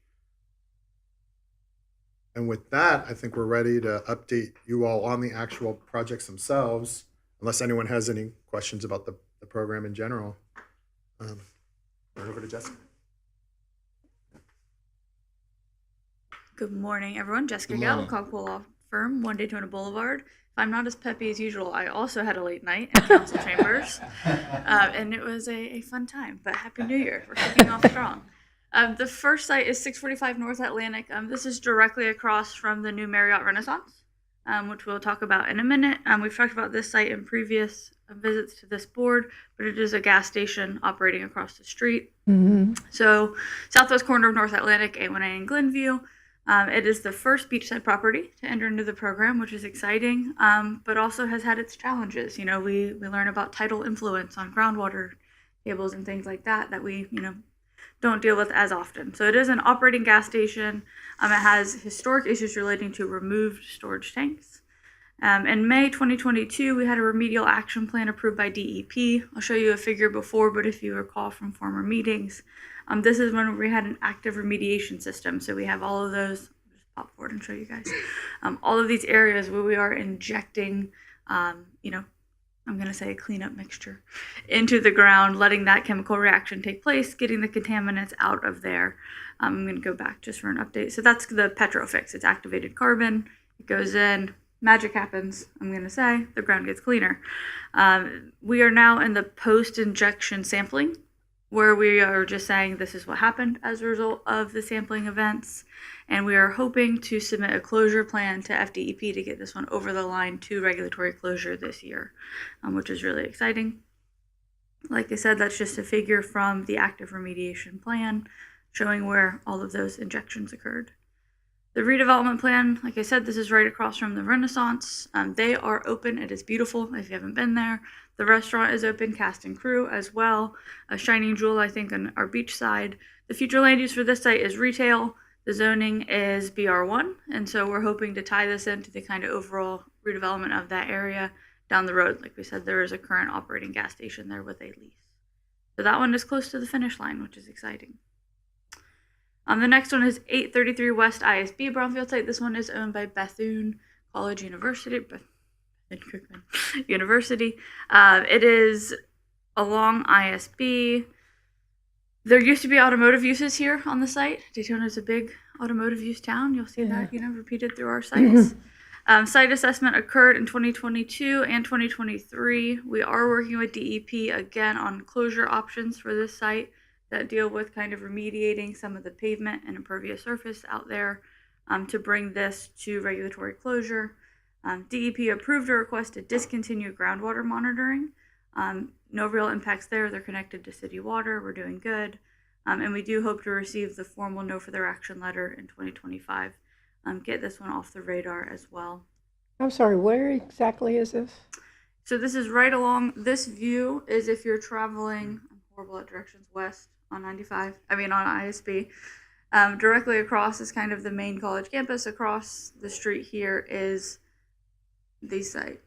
And with that, I think we're ready to update you all on the actual projects themselves, unless anyone has any questions about the program in general. Turn it over to Jessica. Good morning, everyone. Jessica Good Gall, morning. Cogwell Law Firm, 1 Daytona Boulevard. If I'm not as peppy as usual, I also had a late night in council chambers, and it was a fun time. But Happy New Year! We're kicking off strong. The first site is 645 North Atlantic. This is directly across from the new Marriott Renaissance, which we'll talk about in a minute. We've talked about this site in previous visits to this board, but it is a gas station operating across the street. So southwest corner of North Atlantic, A1A in Glenview. It is the first beachside property to enter into the program, which is exciting, but also has had its challenges. You know, we learn about tidal influence on groundwater tables and things like that we, don't deal with as often. So it is an operating gas station. It has historic issues relating to removed storage tanks. In May 2022, we had a remedial action plan approved by DEP. I'll show you a figure before, but if you recall from former meetings, this is when we had an active remediation system. So we have all of those, I'll just pop forward and show you guys, all of these areas where we are injecting, I'm going to say a cleanup mixture into the ground, letting that chemical reaction take place, getting the contaminants out of there. I'm going to go back just for an update. So that's the Petrofix. It's activated carbon. It goes in. Magic happens, I'm going to say. The ground gets cleaner. We are now in the post-injection sampling, where we are just saying this is what happened as a result of the sampling events. And we are hoping to submit a closure plan to FDEP to get this one over the line to regulatory closure this year, which is really exciting. Like I said, that's just a figure from the active remediation plan showing where all of those injections occurred. The redevelopment plan, like I said, this is right across from the Renaissance. They are open. It is beautiful if you haven't been there. The restaurant is open, cast and crew as well. A shining jewel, I think, on our beach side. The future land use for this site is retail. The zoning is BR1, and so we're hoping to tie this into the kind of overall redevelopment of that area down the road. Like we said, there is a current operating gas station there with a lease. So that one is close to the finish line, which is exciting. The next one is 833 West ISB Brownfield site. This one is owned by Bethune College University. Bethune-Cookman University. It is along ISB. There used to be automotive uses here on the site. Daytona is a big automotive use town. You'll see that, repeated through our sites. Site assessment occurred in 2022 and 2023. We are working with DEP again on closure options for this site that deal with kind of remediating some of the pavement and impervious surface out there to bring this to regulatory closure. DEP approved a request to discontinue groundwater monitoring. No real impacts there. They're connected to city water. We're doing good. And we do hope to receive the formal no further action letter in 2025. Get this one off the radar as well. I'm sorry, where exactly is this? So this is right along, this view is if you're traveling, I'm horrible at directions, west on on ISB. Directly across is kind of the main college campus. Across the street here is the site.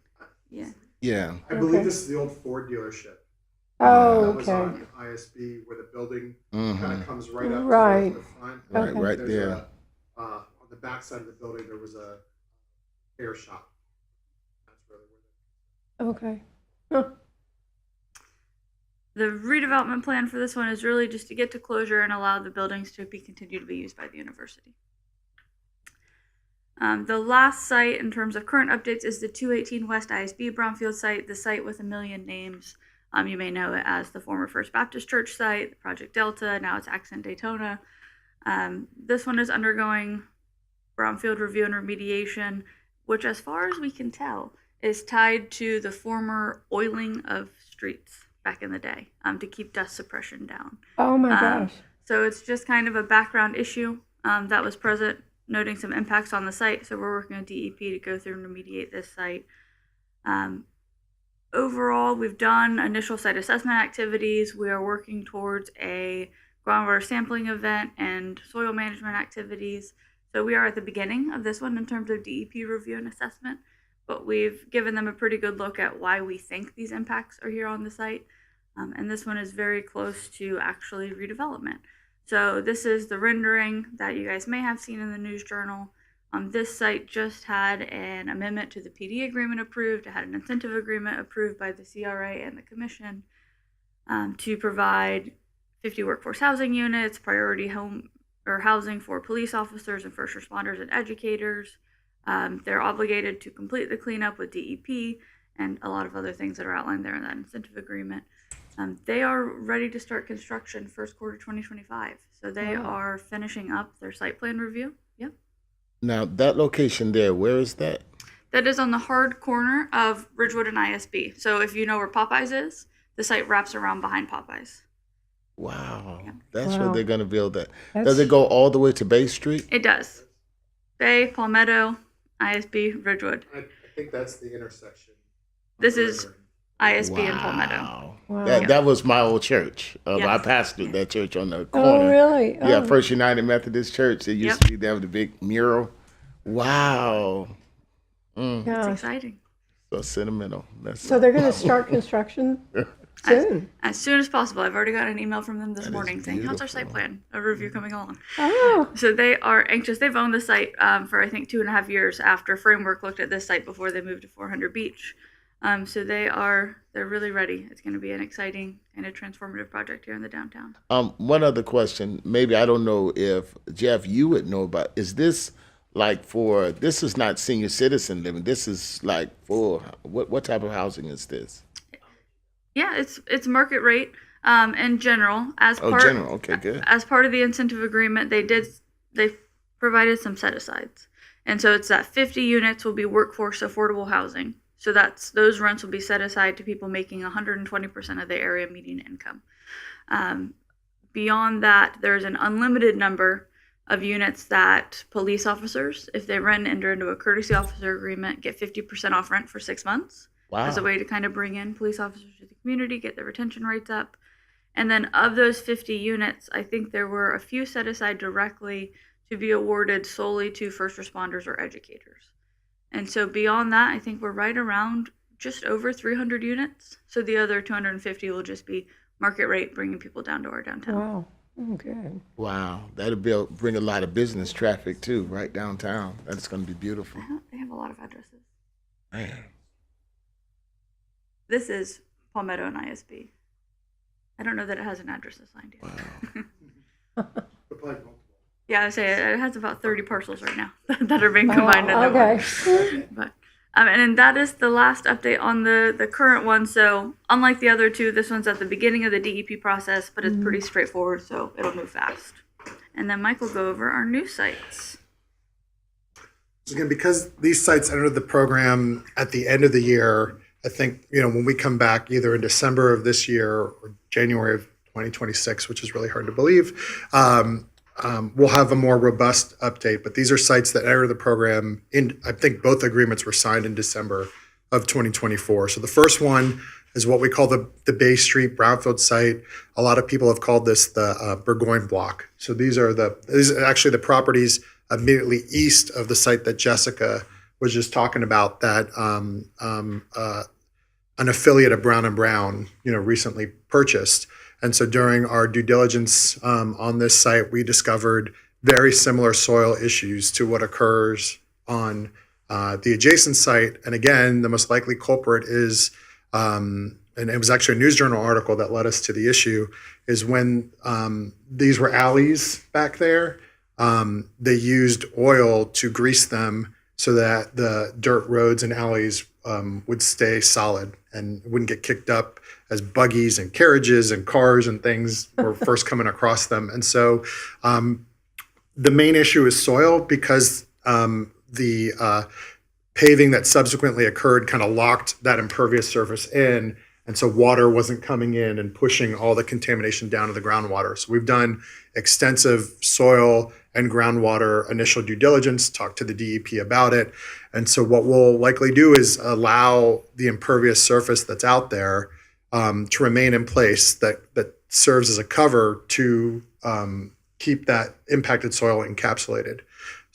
Yeah. Yeah. I believe this is the old Ford dealership. Oh, That was okay. on ISB where the building Mhm. kind of comes right up Right. towards the front. Right, Okay. right There's there. on the back side of the building, there was a hair shop. That's really where Okay. Huh. The redevelopment plan for this one is really just to get to closure and allow the buildings to continue to be used by the university. The last site in terms of current updates is the 218 West ISB Brownfield site, the site with a million names. You may know it as the former First Baptist Church site, Project Delta, now it's Accent Daytona. This one is undergoing brownfield review and remediation, which as far as we can tell is tied to the former oiling of streets back in the day to keep dust suppression down. Oh my gosh. So it's just kind of a background issue that was present, noting some impacts on the site. So we're working with DEP to go through and remediate this site. Overall, we've done initial site assessment activities. We are working towards a groundwater sampling event and soil management activities. So we are at the beginning of this one in terms of DEP review and assessment, but we've given them a pretty good look at why we think these impacts are here on the site. And this one is very close to actually redevelopment. So this is the rendering that you guys may have seen in the News Journal. This site just had an amendment to the PD agreement approved. It had an incentive agreement approved by the CRA and the commission to provide 50 workforce housing units, priority home or housing for police officers and first responders and educators. They're obligated to complete the cleanup with DEP and a lot of other things that are outlined there in that incentive agreement. They are ready to start construction first quarter 2025. So they are finishing up their site plan review. Yep. Now, that location there, where is that? That is on the hard corner of Ridgewood and ISB. So if you know where Popeyes is, the site wraps around behind Popeyes. Wow. Yeah. That's where Wow. they're going to build that. That's- Does it go all the way to Bay Street? It does. Bay, Palmetto, ISB, Ridgewood. I think that's the intersection. This is ISB and Palmetto. Wow. Wow. That was my old church. I Yes. pastored that church on the Oh, corner. really? Yeah, Oh. First United Methodist Church. It used Yep. to be there with the big mural. Wow. It's Gosh. exciting. So sentimental. That's So they're going to start construction soon? As soon as possible. I've already got an email from them this That is morning saying, how's our site beautiful. plan? A review coming along. Oh, So they are anxious. They've owned the site for, I think, 2.5 years after Framework looked at this site before they moved to 400 Beach. So they're really ready. It's going to be an exciting and a transformative project here in the downtown. One other question. Maybe I don't know if Jeff, you would know about. Is this like for? This is not senior citizen living. This is like for what type of housing is this? Yeah, it's market rate in general. Oh, general. Okay, good. As part of the incentive agreement, they provided some set asides, and so it's that 50 units will be workforce affordable housing. So those rents will be set aside to people making 120% of the area median income. Beyond that, there's an unlimited number of units that police officers, if they enter into a courtesy officer agreement, get 50% off rent for 6 months. Wow. As a way to kind of bring in police officers to the community, get their retention rates up. And then of those 50 units, I think there were a few set aside directly to be awarded solely to first responders or educators. And so beyond that, I think we're right around just over 300 units. So the other 250 will just be market rate, bringing people down to our downtown. wow. Oh, good. Wow, that'll bring a lot of business traffic too, right downtown. That's going to be beautiful. They have a lot of addresses. Man. This is Palmetto and ISB. I don't know that it has an address assigned yet. Yeah, I say it has about 30 parcels right now that are being combined into one. Okay. But and that is the last update on the current one. So unlike the other two, this one's at the beginning of the DEP process, but it's pretty straightforward, so it'll move fast. And then Mike will go over our new sites. So again, because these sites entered the program at the end of the year, I think, when we come back either in December of this year or January of 2026, which is really hard to believe, we'll have a more robust update. But these are sites that entered the program I think both agreements were signed in December of 2024. So the first one is what we call the Bay Street Brownfield site. A lot of people have called this the Burgoyne block. So these are actually the properties immediately east of the site that Jessica was just talking about, that an affiliate of Brown & Brown, recently purchased. And so during our due diligence on this site, we discovered very similar soil issues to what occurs on the adjacent site. And again, the most likely culprit is, and it was actually a News Journal article that led us to the issue, is when these were alleys back there, they used oil to grease them so that the dirt roads and alleys would stay solid and wouldn't get kicked up as buggies and carriages and cars and things were first coming across them. And so the main issue is soil, because the paving that subsequently occurred kind of locked that impervious surface in. And so water wasn't coming in and pushing all the contamination down to the groundwater. So we've done extensive soil and groundwater initial due diligence, talked to the DEP about it. And so what we'll likely do is allow the impervious surface that's out there to remain in place, that serves as a cover to keep that impacted soil encapsulated.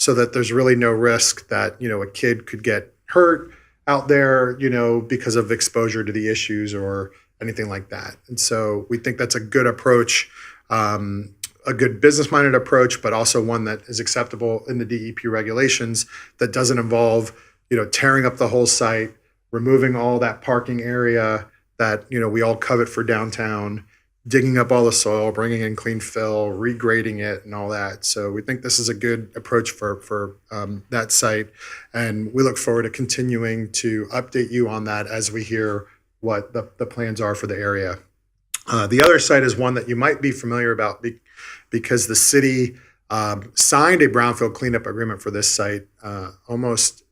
so that there's really no risk that, a kid could get hurt out there, because of exposure to the issues or anything like that. And so we think that's a good approach, a good business-minded approach, but also one that is acceptable in the DEP regulations that doesn't involve, tearing up the whole site, removing all that parking area that, we all covet for downtown, digging up all the soil, bringing in clean fill, regrading it and all that. So we think this is a good approach for that site. And we look forward to continuing to update you on that as we hear what the plans are for the area. The other site is one that you might be familiar about because the city signed a brownfield cleanup agreement for this site almost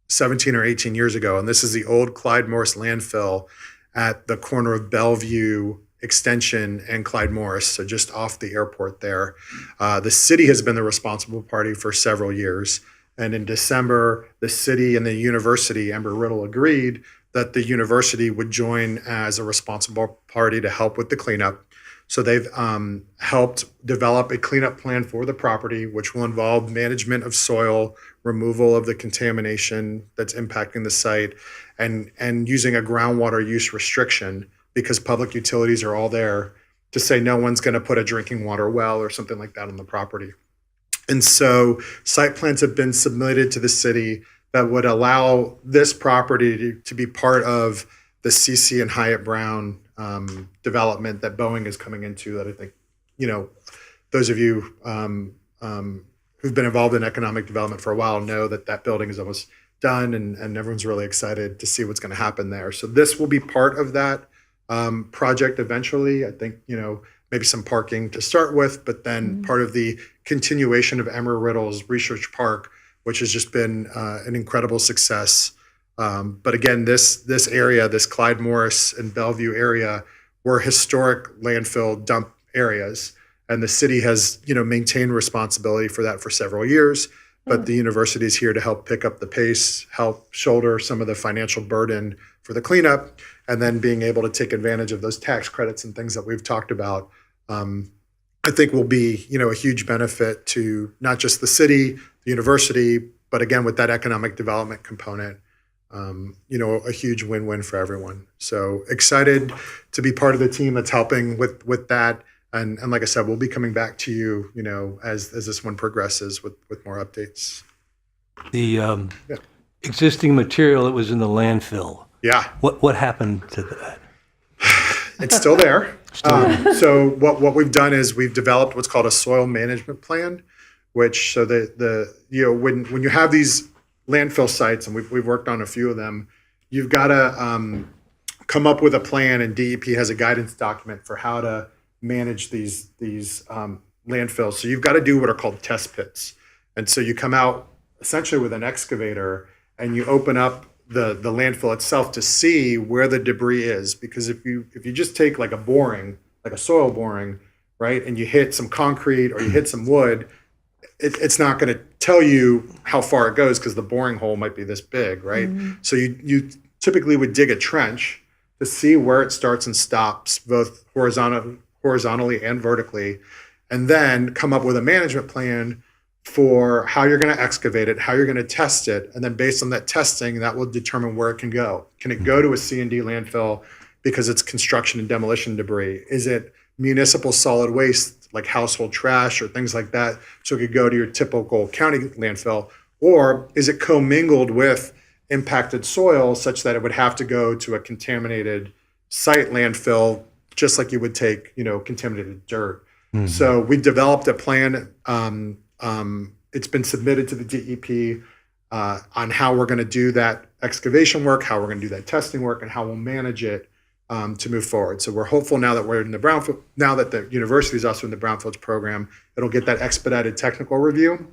17 or 18 years ago. And this is the old Clyde Morris landfill at the corner of Bellevue Extension and Clyde Morris, so just off the airport there. The city has been the responsible party for several years. And in December, the city and the university, Embry-Riddle, agreed that the university would join as a responsible party to help with the cleanup. So they've helped develop a cleanup plan for the property, which will involve management of soil, removal of the contamination that's impacting the site, and using a groundwater use restriction, because public utilities are all there to say no one's going to put a drinking water well or something like that on the property. And so site plans have been submitted to the city that would allow this property to be part of the CC and Hyatt Brown development that Boeing is coming into, that I think, those of you who've been involved in economic development for a while know that building is almost done, and everyone's really excited to see what's going to happen there. So this will be part of that project eventually. I think, maybe some parking to start with, but then part of the continuation of Embry-Riddle's Research Park, which has just been an incredible success. But again, this area, this Clyde Morris and Bellevue area, were historic landfill dump areas, and the city has, maintained responsibility for that for several years. But the university is here to help pick up the pace, help shoulder some of the financial burden for the cleanup, and then being able to take advantage of those tax credits and things that we've talked about. I think will be, a huge benefit to not just the city, the university, but again, with that economic development component, a huge win-win for everyone. So excited to be part of the team that's helping with that. And like I said, we'll be coming back to you, as this one progresses with more updates. The existing material that was in the landfill, Yeah, what happened to that? it's still there. So what we've done is we've developed what's called a soil management plan, which so when you have these landfill sites, and we've worked on a few of them, you've got to come up with a plan, and DEP has a guidance document for how to manage these landfills. So you've got to do what are called test pits. And so you come out essentially with an excavator and you open up the landfill itself to see where the debris is. Because if you just take like a soil boring, right, and you hit some concrete or you hit some wood, it's not going to tell you how far it goes because the boring hole might be this big, right? Mm-hmm. So you typically would dig a trench to see where it starts and stops, both horizontally and vertically, and then come up with a management plan for how you're going to excavate it, how you're going to test it, and then based on that testing, that will determine where it can go. Can it go to a C&D landfill because it's construction and demolition debris? Is it municipal solid waste like household trash or things like that, so it could go to your typical county landfill? Or is it commingled with impacted soil such that it would have to go to a contaminated site landfill, just like you would take, contaminated dirt? Mm-hmm. So we developed a plan. It's been submitted to the DEP on how we're going to do that excavation work, how we're going to do that testing work, and how we'll manage it to move forward. So we're hopeful now that we're in the brownfield, now that the university is also in the brownfields program, it'll get that expedited technical review,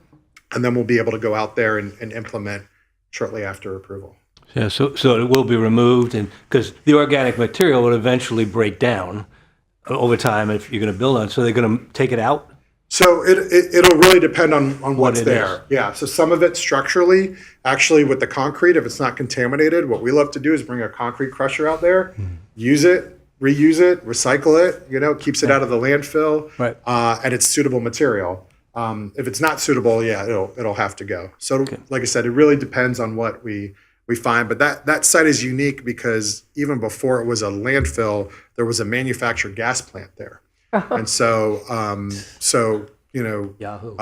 and then we'll be able to go out there and implement shortly after approval. Yeah, so it will be removed, and because the organic material will eventually break down over time if you're going to build on it. So they're going to take it out? So it'll really depend on what's it there. is. Yeah, so some of it structurally, actually with the concrete, if it's not contaminated, what we love to do is bring a concrete crusher out there, use it, reuse it, recycle it, keeps it out of the landfill, Right. And it's suitable material. If it's not suitable, yeah, it'll have to go. So, like I said, it really depends on what we find. But that site is unique because even before it was a landfill, there was a manufactured gas plant there, and so Yahoo.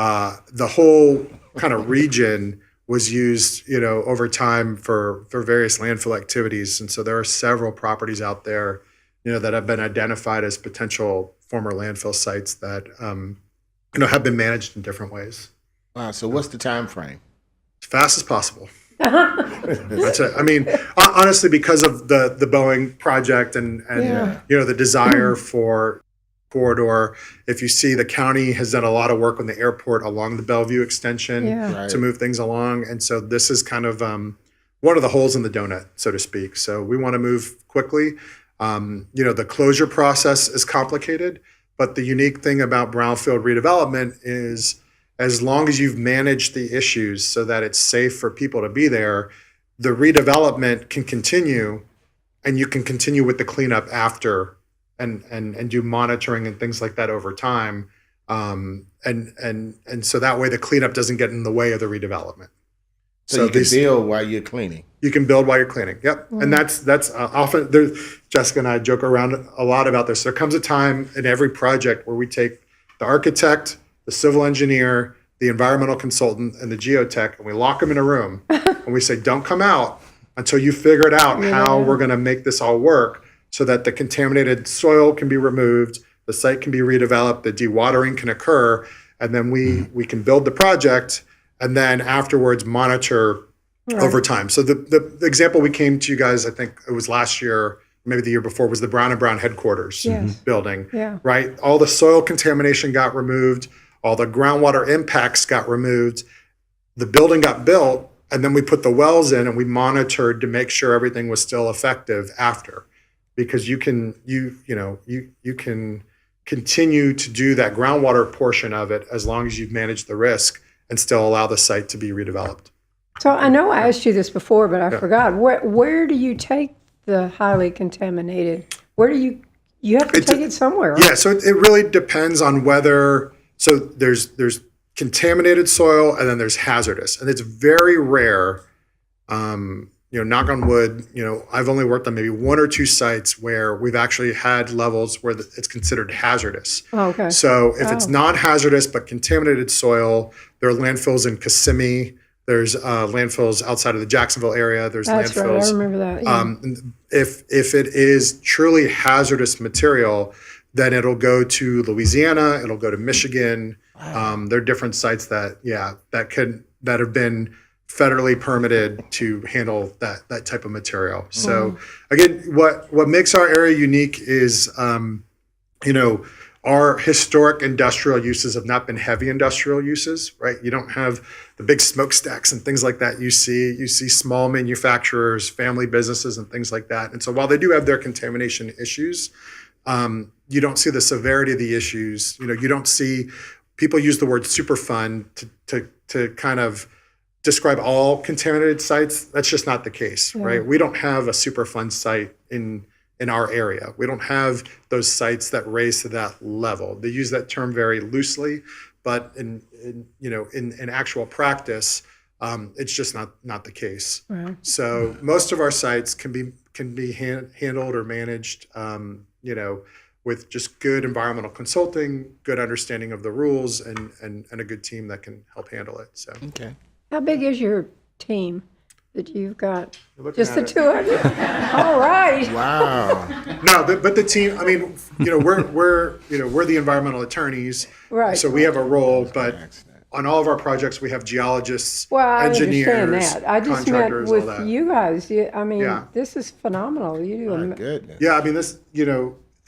the whole kind of region was used, over time for various landfill activities. And so there are several properties out there, that have been identified as potential former landfill sites that, have been managed in different ways. Wow. So what's the time frame? As fast as possible. That's it. I mean, honestly, because of the Boeing project and the desire for corridor. If you see, the county has done a lot of work on the airport along the Bellevue extension to move things along. And so this is kind of one of the holes in the donut, so to speak. So we want to move quickly. The closure process is complicated, but the unique thing about brownfield redevelopment is as long as you've managed the issues so that it's safe for people to be there, the redevelopment can continue and you can continue with the cleanup after and do monitoring and things like that over time. And so that way the cleanup doesn't get in the way of the redevelopment. So you can build while you're cleaning. You can build while you're cleaning. Yep. And that's often, Jessica and I joke around a lot about this. There comes a time in every project where we take the architect, the civil engineer, the environmental consultant, and the geotech, and we lock them in a room and we say, don't come out until you figure it out how we're going to make this all work so that the contaminated soil can be removed, the site can be redeveloped, the dewatering can occur, and then we can build the project and then afterwards monitor over time. So the example we came to you guys, I think it was last year, maybe the year before, was the Brown & Brown headquarters building, right? All the soil contamination got removed, all the groundwater impacts got removed, the building got built, and then we put the wells in and we monitored to make sure everything was still effective after. Because you can continue to do that groundwater portion of it as long as you've managed the risk and still allow the site to be redeveloped. So I know I asked you this before, but I forgot. Where do you take the highly contaminated? Where do you have to take it somewhere? Right? Yeah, so it really depends on whether, so there's contaminated soil and then there's hazardous. And it's very rare, knock on wood, I've only worked on maybe one or two sites where we've actually had levels where it's considered hazardous. Oh, okay. So if it's non-hazardous but contaminated soil, there are landfills in Kissimmee. There's landfills outside of the Jacksonville area. There's That's landfills. right. I remember that. Yeah. If it is truly hazardous material, then it'll go to Louisiana. It'll go to Michigan. There are different sites that have been federally permitted to handle that type of material. So again, what makes our area unique is, our historic industrial uses have not been heavy industrial uses, right? You don't have the big smokestacks and things like that you see small manufacturers, family businesses and things like that. And so while they do have their contamination issues, you don't see the severity of the issues. You don't see, people use the word Superfund to kind of describe all contaminated sites. That's just not the case, right? We don't have a Superfund site in our area. We don't have those sites that raise to that level. They use that term very loosely, but in actual practice, it's just not the case. Right. So most of our sites can be handled or managed, with just good environmental consulting, good understanding of the rules, and a good team that can help handle it. So. Okay. How big is your team that you've got? Just the two of you? All right. Wow. No, but the team, I mean, we're the environmental attorneys. Right. So we have a role, but on all of our projects, we have geologists, Well, I engineers, understand that. I just meant contractors, all with that. you guys. This is phenomenal. You do. My goodness. Yeah, I mean, this,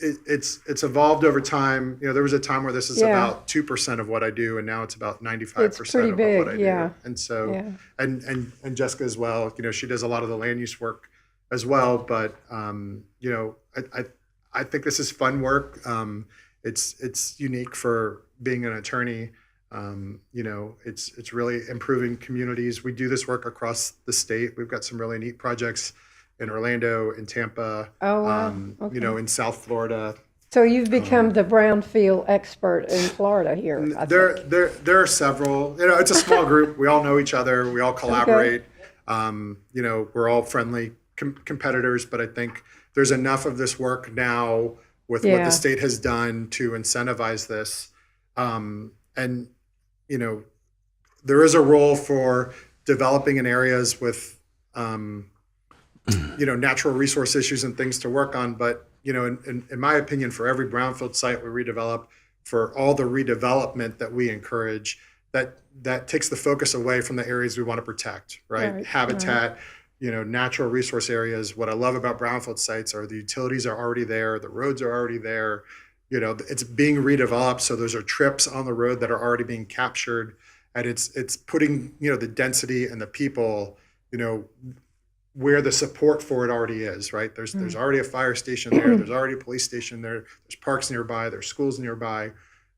it's evolved over time. There was a time where this is about 2% of what I do, and now it's about 95% It's pretty of big, what I do. yeah. And so, Yeah. and Jessica as well. She does a lot of the land use work as well. But I think this is fun work. It's unique for being an attorney. It's really improving communities. We do this work across the state. We've got some really neat projects in Orlando, in Tampa, Oh, wow. Okay. in South Florida. So you've become the brownfield expert in Florida here, I think. There are several. You know, it's a small group. We all know each other. We all collaborate. You know, we're all friendly competitors, but I think there's enough of this work now with what Yeah. the state has done to incentivize this. And, you know, there is a role for developing in areas with, you know, natural resource issues and things to work on. But, you know, in my opinion, for every brownfield site we redevelop, for all the redevelopment that we encourage, that takes the focus away from the areas we want to protect, right? Habitat, you know, natural resource areas. What I love about brownfield sites are the utilities are already there, the roads are already there. You know, it's being redeveloped, so those are trips on the road that are already being captured, and it's putting, you know, the density and the people, you know, where the support for it already is, right? There's already a fire station there, there's already a police station there, there's parks nearby, there's schools nearby.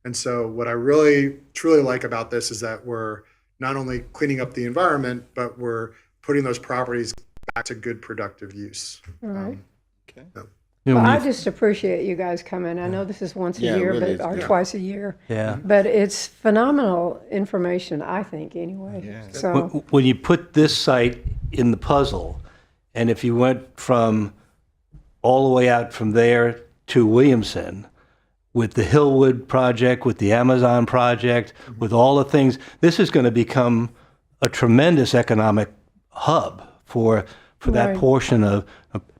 And so what I really truly like about this is that we're not only cleaning up the environment, but we're putting those properties back to good productive use. Right. So. Well, I just appreciate you guys coming. I know this is once a Yeah, it year, really but or is. twice a year. Yeah. But it's phenomenal information, I think, anyway. So, When you put this site in the puzzle, and if you went from all the way out from there to Williamson, with the Hillwood project, with the Amazon project, with all the things, this is going to become a tremendous economic hub for that Right. portion of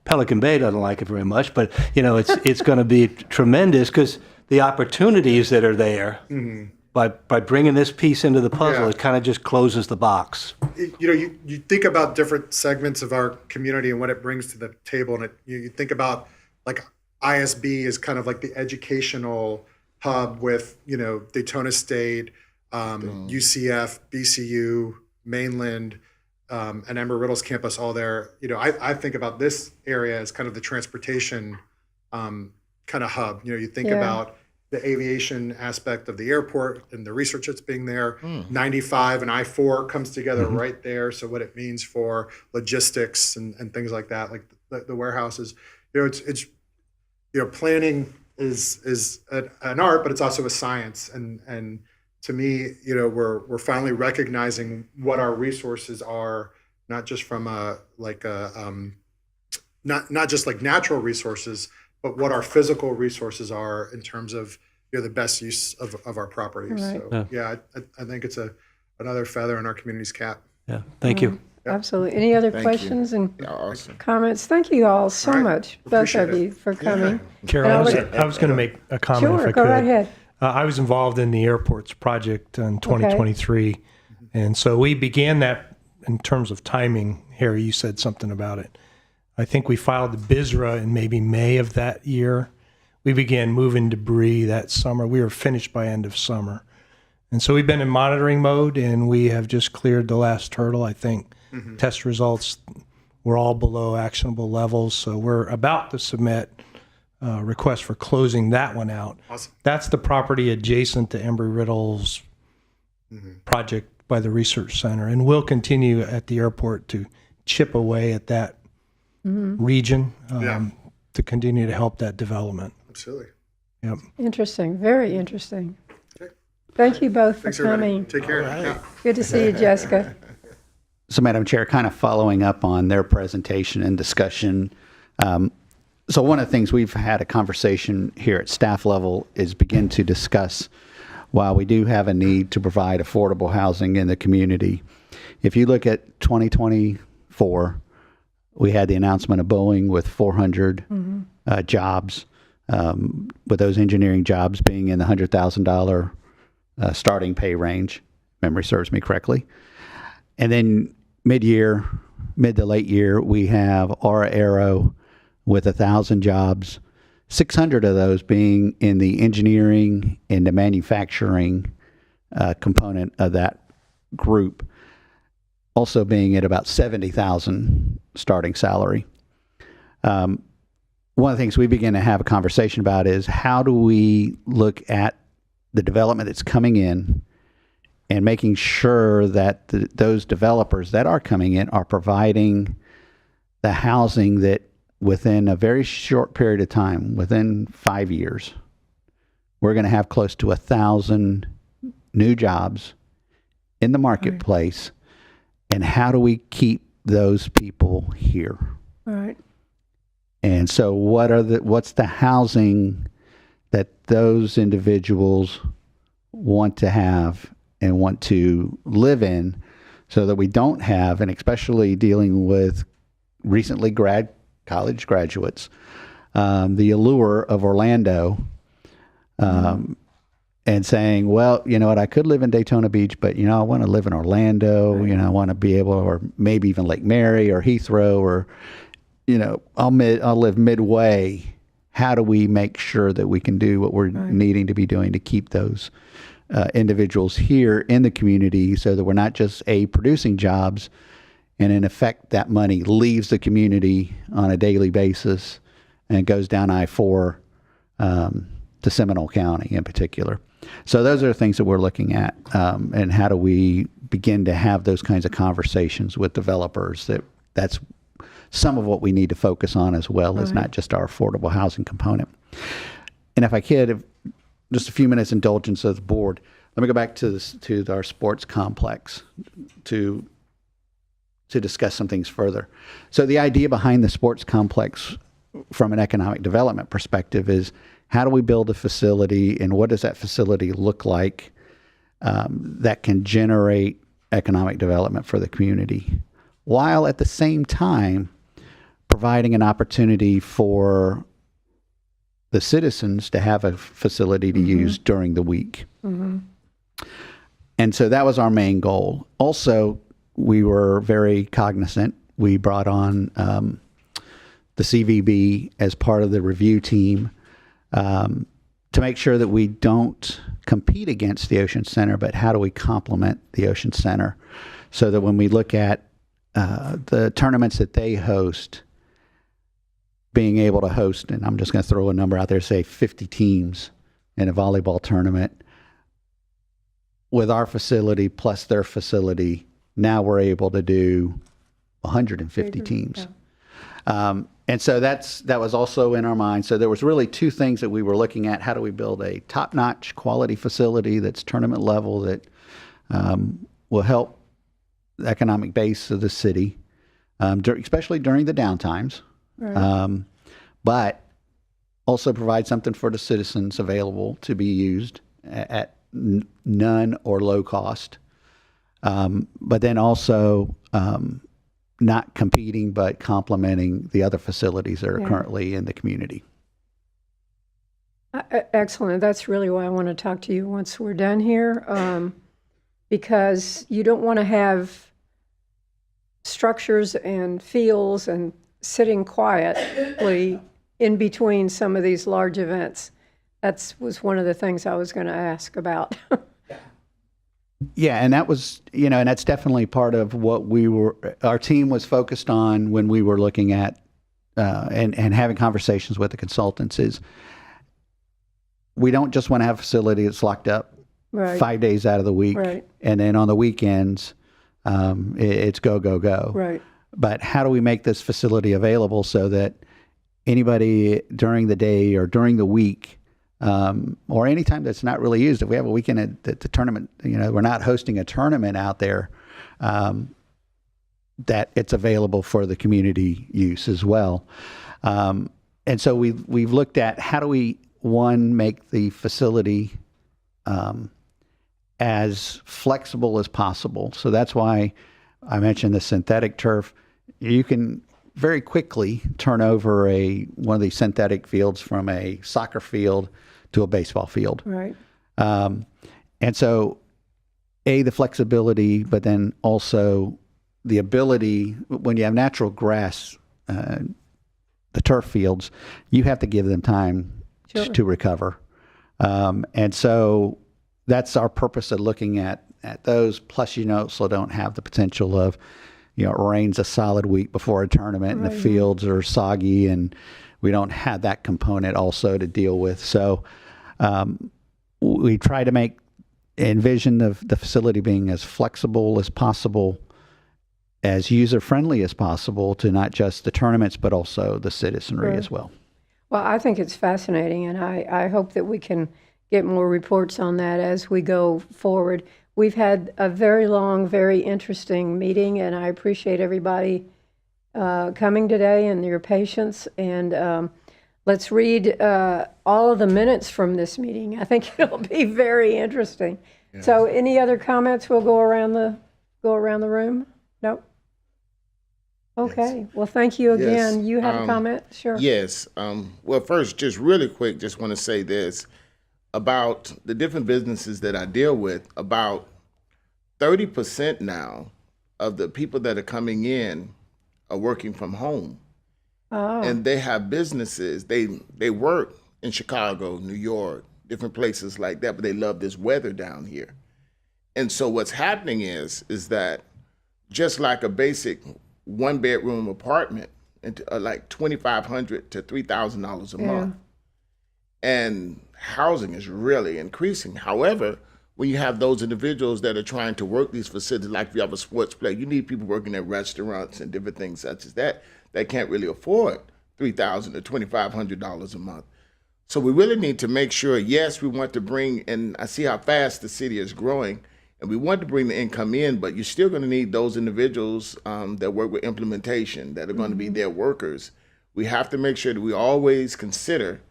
Pelican Bay. Doesn't like it very much, but you know it's going to be tremendous because the opportunities that are there by bringing this piece into the puzzle, Yeah. it kind of just closes the box. You know, you think about different segments of our community and what it brings to the table, and you think about like ISB is kind of like the educational hub with, you know, Daytona State, UCF, BCU, Mainland, and Embry-Riddle's campus all there. You know, I think about this area as kind of the transportation kind of hub. You know, you think Yeah. about the aviation aspect of the airport and the research that's being there. 95 and I-4 comes together right there. So what it means for logistics and things like that, like the warehouses, you know, it's you know, planning is an art, but it's also a science. And to me, you know, we're finally recognizing what our resources are, not just from not just like natural resources, but what our physical resources are in terms of, you know, the best use of our properties. Right. So yeah, I think it's another feather in our community's cap. Yeah, thank you. absolutely. Any other Thank you. questions and Awesome. comments? Thank you all so All right. much, both Appreciate of it. you, for coming. Carol, And I was going to make a comment if Sure, I go could. right ahead. I was involved in the airports project in 2023. And so we began that in terms of timing. Harry, you said something about it. I think we filed the BISRA in maybe May of that year. We began moving debris that summer. We were finished by end of summer. And so we've been in monitoring mode, and we have just cleared the last hurdle. I think test results were all below actionable levels. So we're about to submit request for closing that one out. Awesome. That's the property adjacent to Embry-Riddle's project by the research center. And we'll continue at the airport to chip away at that region Yeah. to continue to help that development. Absolutely. Yep. Interesting, very interesting. Okay. Thank you both for Thanks, everybody. coming. Take care. Yeah. Good to see you, Jessica. So, Madam Chair, kind of following up on their presentation and discussion. So one of the things we've had a conversation here at staff level is begin to discuss, while we do have a need to provide affordable housing in the community, if you look at 2024, we had the announcement of Boeing with 400 jobs, with those engineering jobs being in the $100,000 starting pay range, memory serves me correctly. And then mid to late year, we have Aura Aero with 1,000 jobs, 600 of those being in the engineering and the manufacturing component of that group, also being at about 70,000 starting salary. One of the things we begin to have a conversation about is how do we look at the development that's coming in and making sure that those developers that are coming in are providing the housing that within a very short period of time, within 5 years, we're going to have close to 1,000 new jobs in the marketplace. And how do we keep those people here? Right. And so what's the housing that those individuals want to have and want to live in, so that we don't have, and especially dealing with recently college graduates, the allure of Orlando, and saying, well, you know what, I could live in Daytona Beach, but, you know, I want to live in Orlando, you know, I want to be able, or maybe even Lake Mary or Heathrow, or, you know, I'll live midway. How do we make sure that we can do what we're needing to be doing to keep those individuals here in the community, so that we're not just producing jobs, and in effect that money leaves the community on a daily basis and goes down I-4 to Seminole County in particular. So those are the things that we're looking at, and how do we begin to have those kinds of conversations with developers. That's some of what we need to focus on, as well as not just our affordable housing component. And if I could, just a few minutes indulgence of the board, let me go back to our sports complex to discuss some things further. So the idea behind the sports complex from an economic development perspective is, how do we build a facility, and what does that facility look like that can generate economic development for the community, while at the same time providing an opportunity for the citizens to have a facility to use during the week. And so that was our main goal. Also, we were very cognizant. We brought on the CVB as part of the review team to make sure that we don't compete against the Ocean Center, but how do we complement the Ocean Center, so that when we look at the tournaments that they host, being able to host, and I'm just going to throw a number out there, say 50 teams in a volleyball tournament, with our facility plus their facility, now we're able to do 150 teams. And so that was also in our mind. So there was really two things that we were looking at. How do we build a top-notch quality facility that's tournament level, that will help the economic base of the city, especially during the downtimes, but also provide something for the citizens available to be used at none or low cost. But then also not competing, but complementing the other facilities that are currently in the community. Excellent. That's really why I want to talk to you once we're done here, because you don't want to have structures and fields and sitting quietly in between some of these large events. That was one of the things I was going to ask about. Yeah, and that was, and that's definitely part of what our team was focused on when we were looking at and having conversations with the consultants, is we don't just want to have a facility that's locked up 5 days out of the week, and then on the weekends, it's go, go, go. Right. But how do we make this facility available so that anybody during the day or during the week, or any time that's not really used, if we have a weekend at the tournament, we're not hosting a tournament out there, that it's available for the community use as well. And so we've looked at how do we, one, make the facility as flexible as possible. So that's why I mentioned the synthetic turf. You can very quickly turn over one of these synthetic fields from a soccer field to a baseball field. Right. And so, the flexibility, but then also the ability, when you have natural grass, the turf fields, you have to give them time to recover. And so that's our purpose of looking at those. Plus, also don't have the potential of, it rains a solid week before a tournament and the fields are soggy, and we don't have that component also to deal with. So we try to envision the facility being as flexible as possible, as user-friendly as possible to not just the tournaments, but also the citizenry as well. Well, I think it's fascinating, and I hope that we can get more reports on that as we go forward. We've had a very long, very interesting meeting, and I appreciate everybody coming today and your patience. And let's read all of the minutes from this meeting. I think it'll be very interesting. So, any other comments? We'll go around the room. Nope. Okay. Well, thank you again. Yes. You had a comment? Sure. Yes. Well, first, just really quick, just want to say this about the different businesses that I deal with. About 30% now of the people that are coming in are working from home. Oh. And they have businesses. They work in Chicago, New York, different places like that, but they love this weather down here. And so what's happening is that just like a basic one-bedroom apartment, and like $2,500 to $3,000 a month, and housing is really increasing. However, when you have those individuals that are trying to work these facilities, like if you have a sports play, you need people working at restaurants and different things such as that can't really afford $3,000 to $2,500 a month. So we really need to make sure, yes, we want to bring, and I see how fast the city is growing, and we want to bring the income in, but you're still going to need those individuals that work with implementation, that are going to be their workers. We have to make sure that we always consider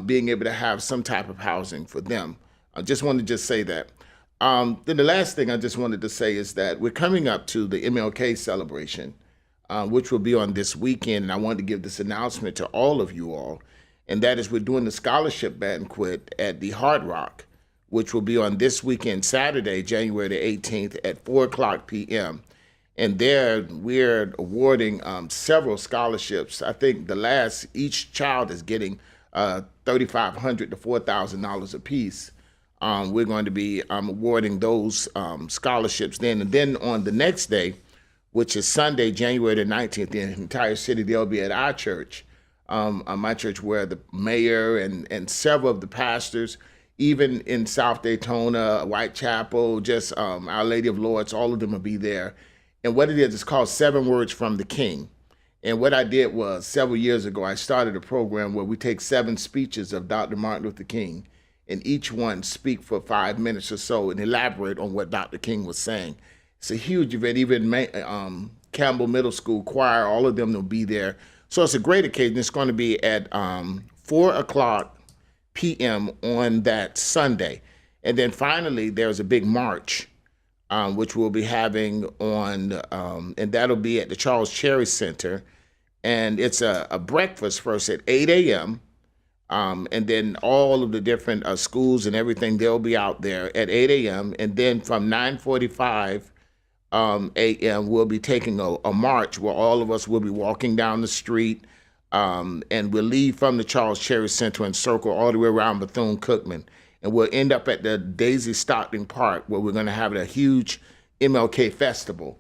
being able to have some type of housing for them. I just wanted to just say that. Then the last thing I just wanted to say is that we're coming up to the MLK celebration, which will be on this weekend, and I wanted to give this announcement to all of you all, and that is we're doing the scholarship banquet at the Hard Rock, which will be on this weekend, Saturday, January the 18th at 4:00 p.m. And there we're awarding several scholarships. I think each child is getting $3,500 to $4,000 apiece. We're going to be awarding those scholarships then. And then on the next day, which is Sunday, January the 19th, the entire city, they'll be at our church, my church, where the mayor and several of the pastors, even in South Daytona, Whitechapel, just Our Lady of Lords, all of them will be there. And what it is, it's called 7 Words from the King. And what I did was, several years ago, I started a program where we take 7 speeches of Dr. Martin Luther King, and each one speak for 5 minutes or so and elaborate on what Dr. King was saying. It's a huge event. Even Campbell Middle School Choir, all of them will be there. So it's a great occasion. It's going to be at 4:00 p.m. on that Sunday. And then finally, there's a big march, which we'll be having on, and that'll be at the Charles Cherry Center. And it's a breakfast first at 8 a.m., and then all of the different schools and everything, they'll be out there at 8 a.m. And then from 9:45 a.m., we'll be taking a march where all of us will be walking down the street, and we'll leave from the Charles Cherry Center and circle all the way around Bethune-Cookman. And we'll end up at the Daisy Stockton Park, where we're going to have a huge MLK festival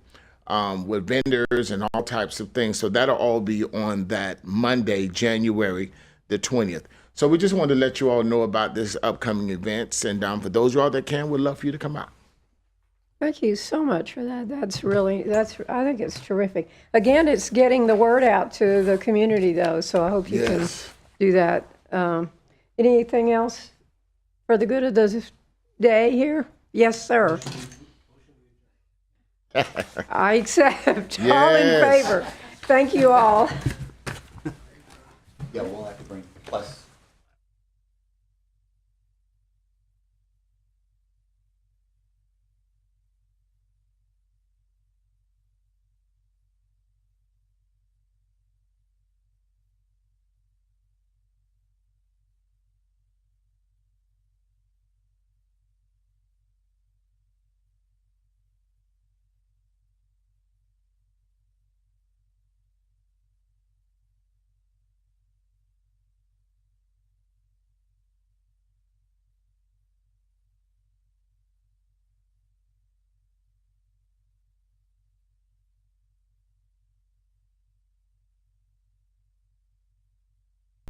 with vendors and all types of things. So that'll all be on that Monday, January the 20th. So we just wanted to let you all know about this upcoming events. And for those of y'all that can, we'd love for you to come out. Thank you so much for that. I think it's terrific. Again, it's getting the word out to the community, though, so I hope you can do that. Anything else for the good of the day here? Yes, sir. I accept. All in favor. Thank you all. Yeah, we'll have to bring plus